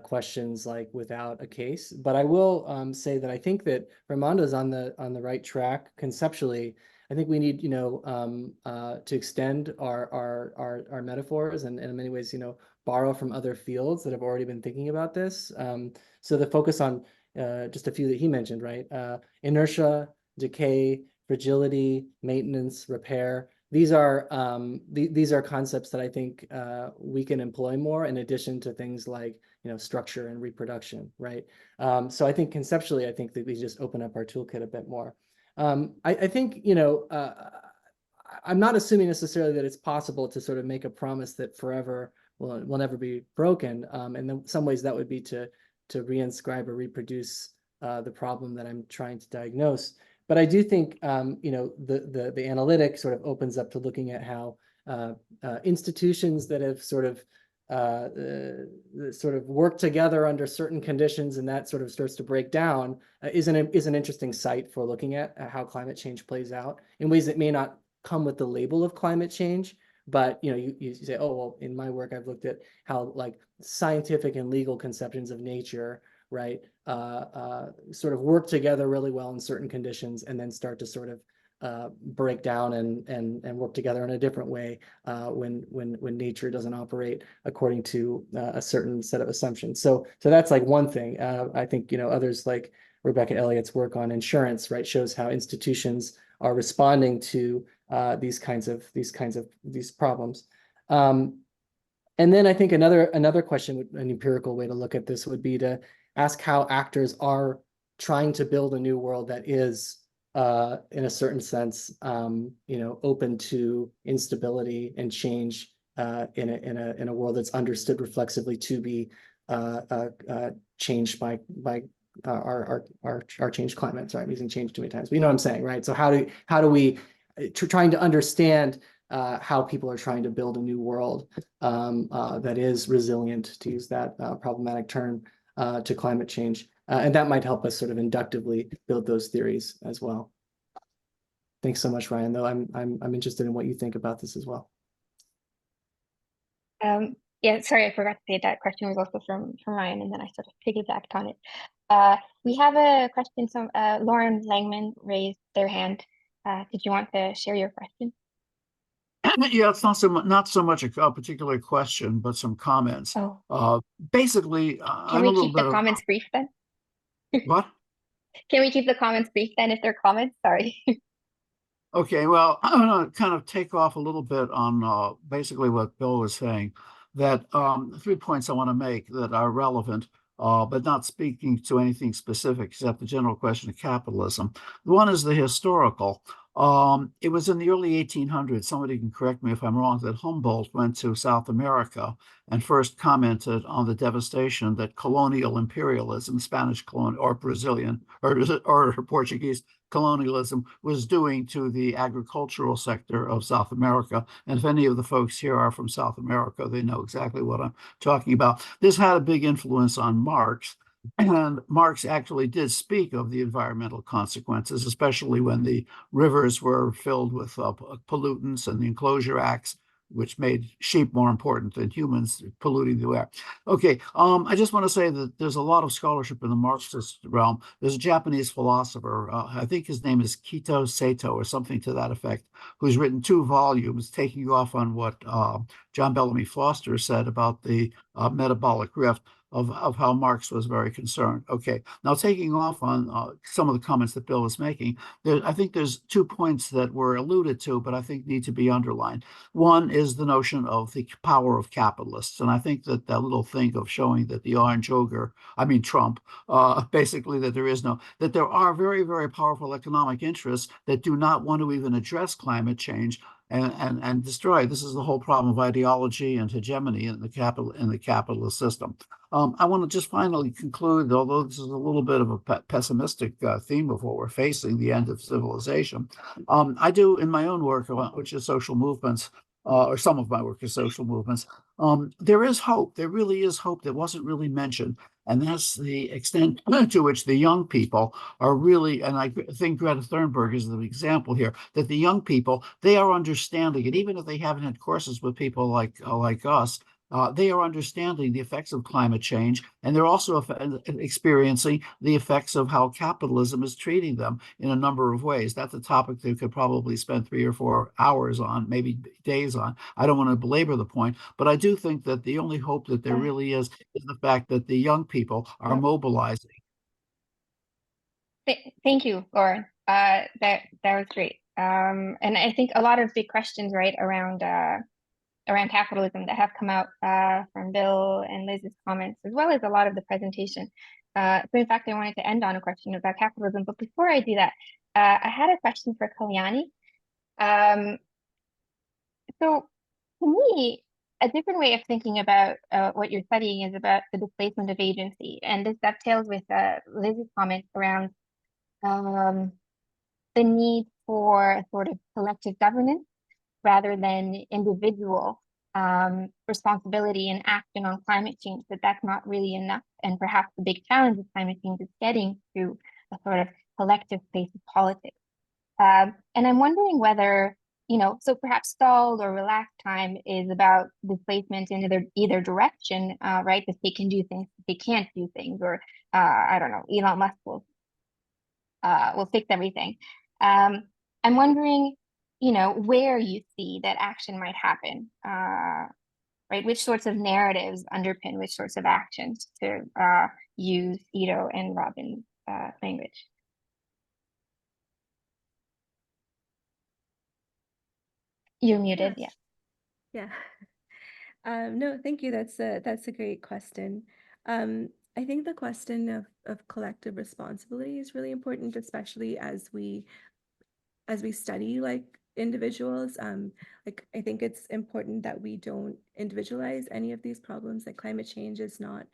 questions like without a case, but I will say that I think that Fernando's on the right track conceptually. I think we need, you know, to extend our metaphors and in many ways, you know, borrow from other fields that have already been thinking about this. So the focus on just a few that he mentioned, right? Inertia, decay, fragility, maintenance, repair. These are concepts that I think we can employ more in addition to things like, you know, structure and reproduction, right? So I think conceptually, I think that we just open up our toolkit a bit more. I think, you know, I'm not assuming necessarily that it's possible to sort of make a promise that forever will never be broken. And in some ways that would be to reinscribe or reproduce the problem that I'm trying to diagnose. But I do think, you know, the analytic sort of opens up to looking at how institutions that have sort of worked together under certain conditions and that sort of starts to break down is an interesting site for looking at how climate change plays out in ways that may not come with the label of climate change. But, you know, you say, oh, well, in my work, I've looked at how like scientific and legal conceptions of nature, right, sort of work together really well in certain conditions and then start to sort of break down and work together in a different way when nature doesn't operate according to a certain set of assumptions. So that's like one thing. I think, you know, others like Rebecca Elliott's work on insurance, right, shows how institutions are responding to these problems. And then I think another question, an empirical way to look at this would be to ask how actors are trying to build a new world that is, in a certain sense, you know, open to instability and change in a world that's understood reflexively to be changed by our changed climate. Sorry, I'm using change too many times, but you know what I'm saying, right? So how do we trying to understand how people are trying to build a new world that is resilient, to use that problematic term, to climate change, and that might help us sort of inductively build those theories as well. Thanks so much, Ryan. Though I'm interested in what you think about this as well. Yeah, sorry, I forgot to say that question was also from Ryan, and then I sort of piggybacked on it. We have a question. Some Lauren Langman raised their hand. Did you want to share your question? Yeah, it's not so much a particular question, but some comments. Oh. Basically, Can we keep the comments brief then? What? Can we keep the comments brief then if they're comments? Sorry. Okay, well, I'm going to kind of take off a little bit on basically what Bill was saying, that 3 points I want to make that are relevant. but not speaking to anything specific except the general question of capitalism. One is the historical. It was in the early 1800s, somebody can correct me if I'm wrong, that Humboldt went to South America and first commented on the devastation that colonial imperialism, Spanish colonial or Brazilian or Portuguese colonialism was doing to the agricultural sector of South America. And if any of the folks here are from South America, they know exactly what I'm talking about. This had a big influence on Marx. And Marx actually did speak of the environmental consequences, especially when the rivers were filled with pollutants and the Enclosure Acts, which made sheep more important than humans, polluting the air. Okay, I just want to say that there's a lot of scholarship in the Marxist realm. There's a Japanese philosopher, I think his name is Kito Sato or something to that effect, who's written 2 volumes taking off on what John Bellamy Foster said about the metabolic rift. Of how Marx was very concerned. Okay, now taking off on some of the comments that Bill was making, I think there's 2 points that were alluded to, but I think need to be underlined. One is the notion of the power of capitalists. And I think that that little thing of showing that the orange ogre, I mean Trump, basically that there are very, very powerful economic interests that do not want to even address climate change and destroy. This is the whole problem of ideology and hegemony in the capitalist system. I want to just finally conclude, although this is a little bit of a pessimistic theme of what we're facing, the end of civilization. I do in my own work, which is social movements, or some of my work is social movements. There is hope. There really is hope that wasn't really mentioned. And that's the extent to which the young people are really, and I think Greta Thunberg is the example here, that the young people, they are understanding it, even if they haven't had courses with people like us, they are understanding the effects of climate change, and they're also experiencing the effects of how capitalism is treating them in a number of ways. That's a topic they could probably spend 3 or 4 hours on, maybe days on. I don't want to belabor the point, but I do think that the only hope that there really is the fact that the young people are mobilizing. Thank you, Lauren. That was great. And I think a lot of big questions, right, around capitalism that have come out from Bill and Liz's comments, as well as a lot of the presentation. So in fact, I wanted to end on a question about capitalism. But before I do that, I had a question for Kalyani. So to me, a different way of thinking about what you're studying is about the displacement of agency. And this dovetails with Liz's comments around the need for sort of collective governance rather than individual responsibility and action on climate change, that's not really enough. And perhaps the big challenge of climate change is getting to a sort of collective place of politics. And I'm wondering whether, so perhaps stalled or relaxed time is about displacement in either direction, right? The state can do things, they can't do things, or I don't know, Elon Musk will fix everything. I'm wondering, where you see that action might happen, right? Which sorts of narratives underpin which sorts of actions, to use Iddo and Robin's language. You're muted, yeah. Yeah. No, thank you. That's a great question. I think the question of collective responsibility is really important, especially as we study like individuals. Like I think it's important that we don't individualize any of these problems. Like climate change is not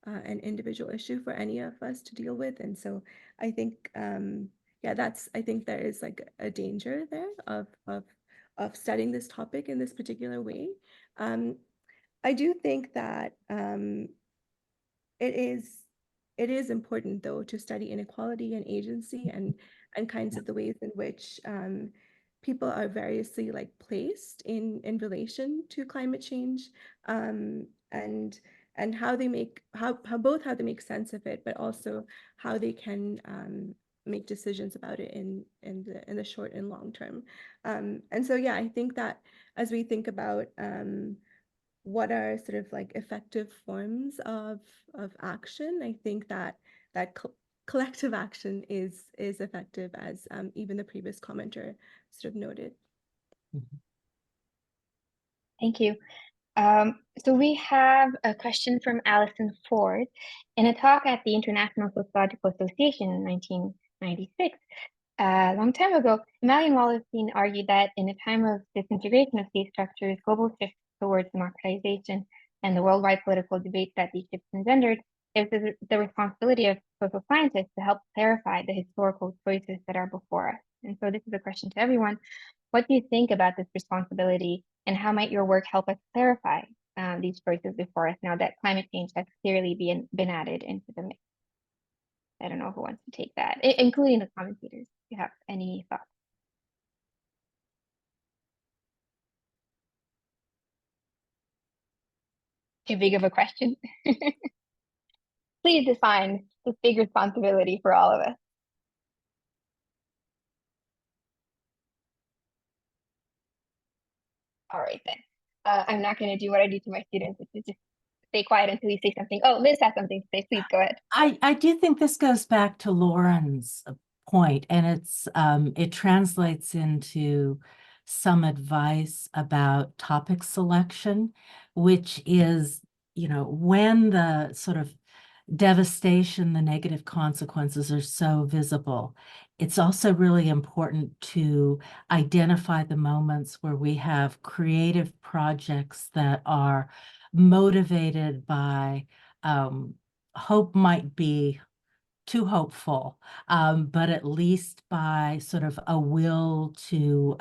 an individual issue for any of us to deal with, and so I think I think there is like a danger there of studying this topic in this particular way. I do think that it is important though to study inequality and agency and kinds of the ways in which people are variously like placed in relation to climate change, and how they make how they make sense of it, but also how they can make decisions about it in the short and long term. And so yeah, I think that as we think about what are sort of like effective forms of action, I think that collective action is effective, as even the previous commenter sort of noted. Thank you. So we have a question from Alison Ford. In a talk at the International Sociological Association in 1996, a long time ago, Emmanuel Wallerstein argued that in a time of disintegration of state structures, global shifts towards democratization, and the worldwide political debate that these shifts engendered, it was the responsibility of social scientists to help clarify the historical choices that are before us. And so this is a question to everyone. What do you think about this responsibility, and how might your work help us clarify these choices before us now that climate change has clearly been added into the mix? I don't know who wants to take that, including the commentators. If you have any thoughts? Too big of a question? Please define this big responsibility for all of us. All right, then. I'm not going to do what I do to my students, which is just stay quiet until you say something. Oh, Liz has something to say. Please go ahead. I do think this goes back to Lauren's point, and it translates into some advice about topic selection, which is, when the sort of devastation, the negative consequences are so visible, it's also really important to identify the moments where we have creative projects that are motivated by hope might be too hopeful, but at least by sort of a will to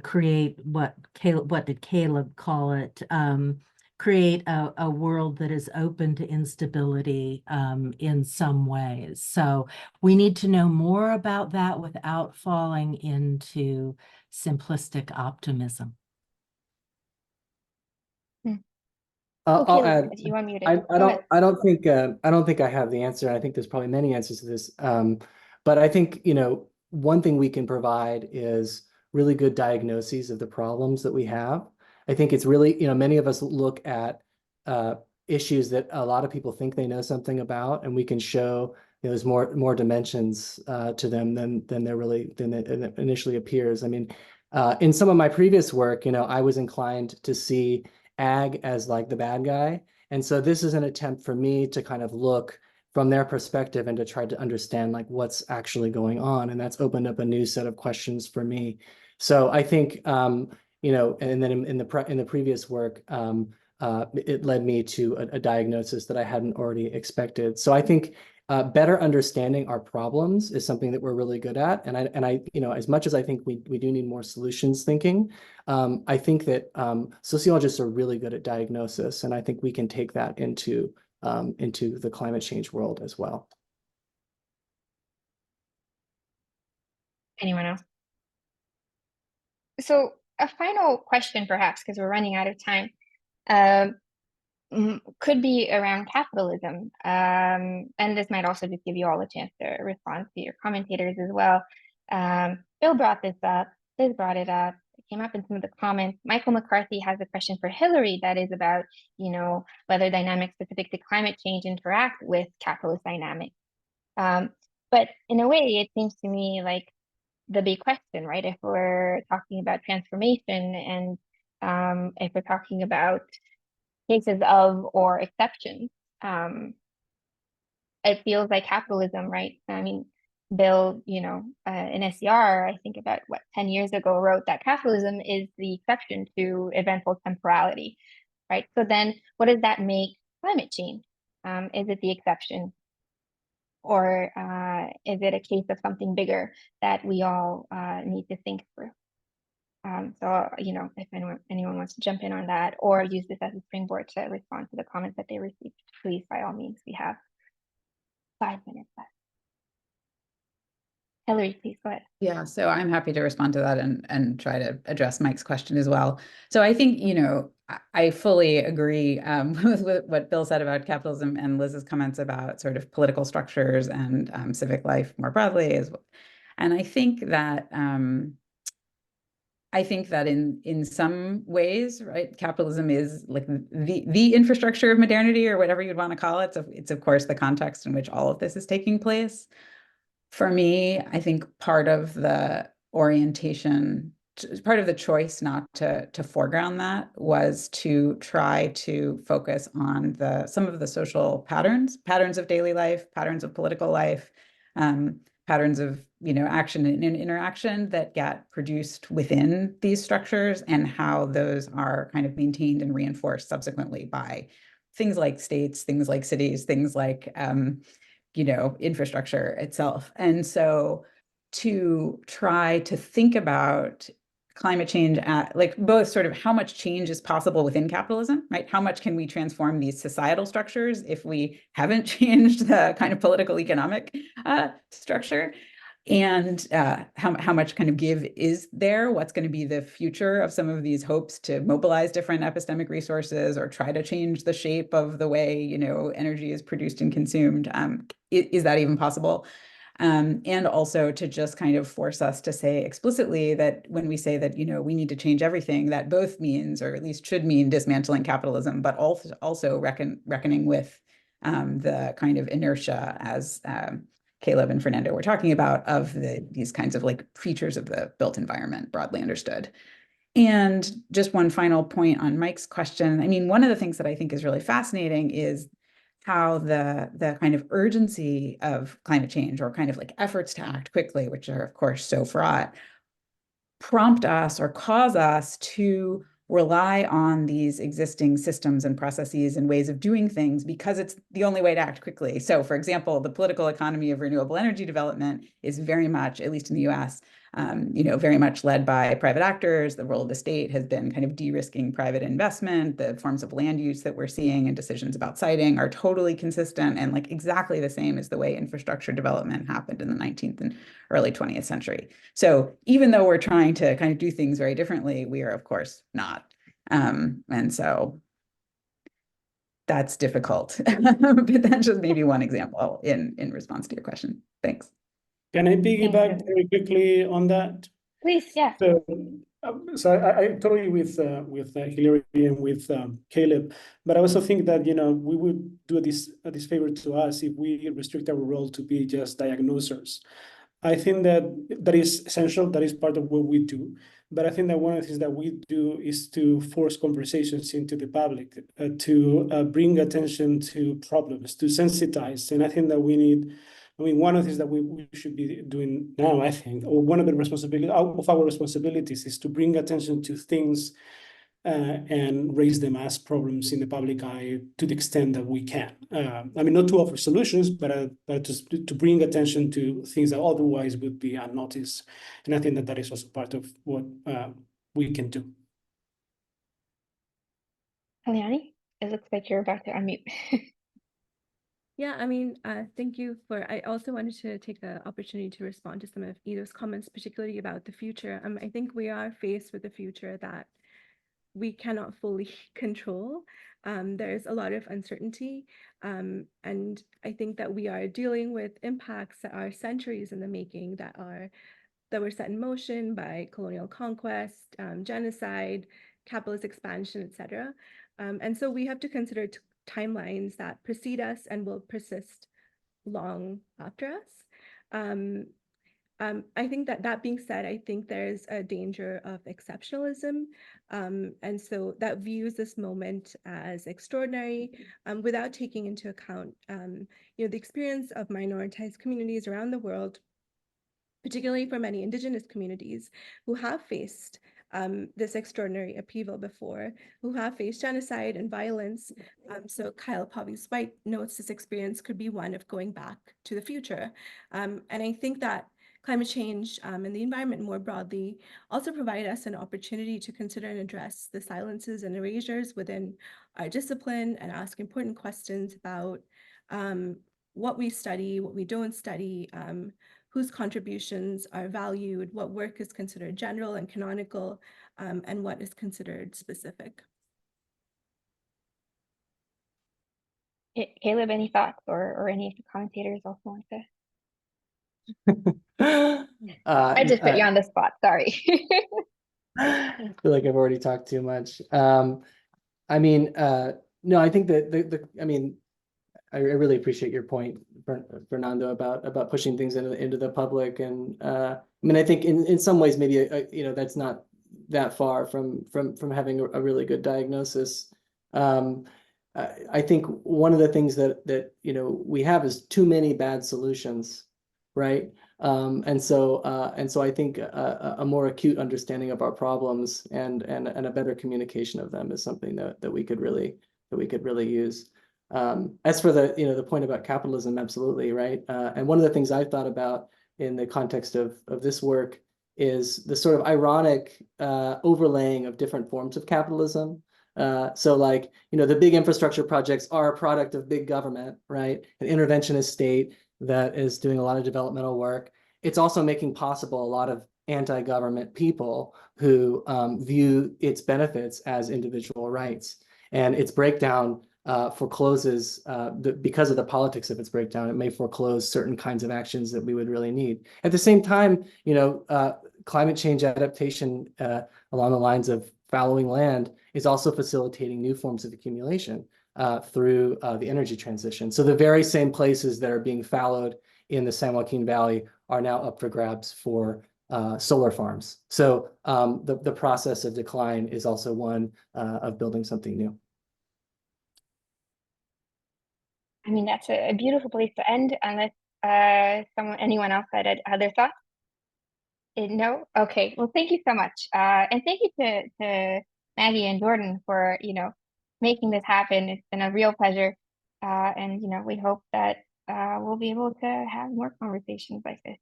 create what did Caleb call it? Create a world that is open to instability in some ways. So we need to know more about that without falling into simplistic optimism. I'll add. You want me to? I don't think I have the answer. I think there's probably many answers to this. But I think, one thing we can provide is really good diagnoses of the problems that we have. I think it's really, many of us look at issues that a lot of people think they know something about, and we can show there's more dimensions to them than it initially appears. I mean, in some of my previous work, I was inclined to see ag as like the bad guy. And so this is an attempt for me to kind of look from their perspective and to try to understand like what's actually going on. And that's opened up a new set of questions for me. So I think, and then in the previous work, it led me to a diagnosis that I hadn't already expected. So I think better understanding our problems is something that we're really good at. And I as much as I think we do need more solutions thinking, I think that sociologists are really good at diagnosis, and I think we can take that into the climate change world as well. Anyone else? So a final question, perhaps, because we're running out of time, could be around capitalism. And this might also just give you all a chance to respond to your commentators as well. Bill brought this up, Liz brought it up, it came up in some of the comments. Michael McCarthy has a question for Hillary that is about, whether dynamics specific to climate change interact with capitalist dynamics. But in a way, it seems to me like the big question, right? If we're talking about transformation and if we're talking about cases of or exceptions, it feels like capitalism, right? I mean, Bill, in SCR, I think about 10 years ago, wrote that capitalism is the exception to eventual temporality, right? So then what does that make climate change? Is it the exception? Or is it a case of something bigger that we all need to think through? So, if anyone wants to jump in on that or use this as a springboard to respond to the comments that they received, please, by all means, we have 5 minutes left. Hillary, please go ahead. Yeah, so I'm happy to respond to that and try to address Mike's question as well. So I think, I fully agree with what Bill said about capitalism and Liz's comments about sort of political structures and civic life more broadly as well. And I think that in some ways, right, capitalism is like the infrastructure of modernity, or whatever you'd want to call it. So it's of course the context in which all of this is taking place. For me, I think part of the orientation part of the choice not to foreground that was to try to focus on some of the social patterns of daily life, patterns of political life, patterns of action and interaction that get produced within these structures, and how those are kind of maintained and reinforced subsequently by things like states, things like cities, things like infrastructure itself. And so to try to think about climate change at like both sort of how much change is possible within capitalism, right? How much can we transform these societal structures if we haven't changed the kind of political economic structure? And how much kind of give is there? What's going to be the future of some of these hopes to mobilize different epistemic resources or try to change the shape of the way, energy is produced and consumed? Is that even possible? And also to just kind of force us to say explicitly that when we say that, we need to change everything, that both means, or at least should mean, dismantling capitalism, but also reckoning with the kind of inertia, as Caleb and Fernando were talking about, of these kinds of like features of the built environment, broadly understood. And just one final point on Mike's question. I mean, one of the things that I think is really fascinating is how the kind of urgency of climate change, or kind of like efforts to act quickly, which are of course so fraught, prompt us or cause us to rely on these existing systems and processes and ways of doing things because it's the only way to act quickly. So for example, the political economy of renewable energy development is very much, at least in the US, very much led by private actors. The role of the state has been kind of de-risking private investment. The forms of land use that we're seeing and decisions about siting are totally consistent and like exactly the same as the way infrastructure development happened in the 19th and early 20th century. So even though we're trying to kind of do things very differently, we are of course not. And so that's difficult, but that's just maybe one example in response to your question. Thanks. Can I piggyback very quickly on that? Please, yeah. So I totally with Hillary and with Caleb, but I also think that we would do this favor to us if we restrict our role to be just diagnosers. I think that is essential. That is part of what we do. But I think that one of the things that we do is to force conversations into the public, to bring attention to problems, to sensitize. And I think that we need. One of the things that we should be doing now, I think, or one of the our responsibilities is to bring attention to things and raise them as problems in the public eye to the extent that we can. Not to offer solutions, but just to bring attention to things that otherwise would be unnoticed. And I think that is also part of what we can do. Kalyani, it looks like you're about to unmute. Yeah, thank you I also wanted to take the opportunity to respond to some of Iddo's comments, particularly about the future. I think we are faced with a future that we cannot fully control. There's a lot of uncertainty. And I think that we are dealing with impacts that are centuries in the making, that were set in motion by colonial conquest, genocide, capitalist expansion, etc. And so we have to consider timelines that precede us and will persist long after us. I think that being said, I think there's a danger of exceptionalism. And so that views this moment as extraordinary without taking into account the experience of minoritized communities around the world, particularly for many indigenous communities who have faced this extraordinary upheaval before, who have faced genocide and violence. So Kyle Pavis-White notes this experience could be one of going back to the future. And I think that climate change and the environment more broadly also provide us an opportunity to consider and address the silences and erasures within our discipline, and ask important questions about what we study, what we don't study, whose contributions are valued, what work is considered general and canonical, and what is considered specific. Caleb, any thoughts, or any of the commentators also want to? I just put you on the spot, sorry. I feel like I've already talked too much. No, I think that I really appreciate your point, Fernando, about pushing things into the public. And I mean, I think in some ways, maybe you know, that's not that far from having a really good diagnosis. I think one of the things that you know we have is too many bad solutions, right? And so I think a more acute understanding of our problems and a better communication of them is something that we could really use. As for the, you know, the point about capitalism, absolutely, right? And one of the things I've thought about in the context of this work is the sort of ironic overlaying of different forms of capitalism. So like, you know, the big infrastructure projects are a product of big government, right? An interventionist state that is doing a lot of developmental work. It's also making possible a lot of anti-government people who view its benefits as individual rights. And its breakdown forecloses, because of the politics of its breakdown, it may foreclose certain kinds of actions that we would really need. At the same time, you know, climate change adaptation along the lines of fallowing land is also facilitating new forms of accumulation through the energy transition. So the very same places that are being fallowed in the San Joaquin Valley are now up for grabs for solar farms. So the process of decline is also one of building something new. I mean, that's a beautiful place to end, unless anyone else had other thoughts? No? Okay. Well, thank you so much. And thank you to Maggie and Jordan for, you know, making this happen. It's been a real pleasure. And, you know, we hope that we'll be able to have more conversations like this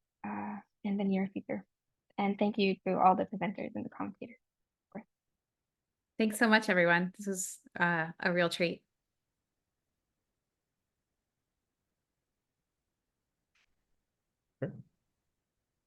in the near future. And thank you to all the presenters and the commentators. Thanks so much, everyone. This was a real treat. Okay.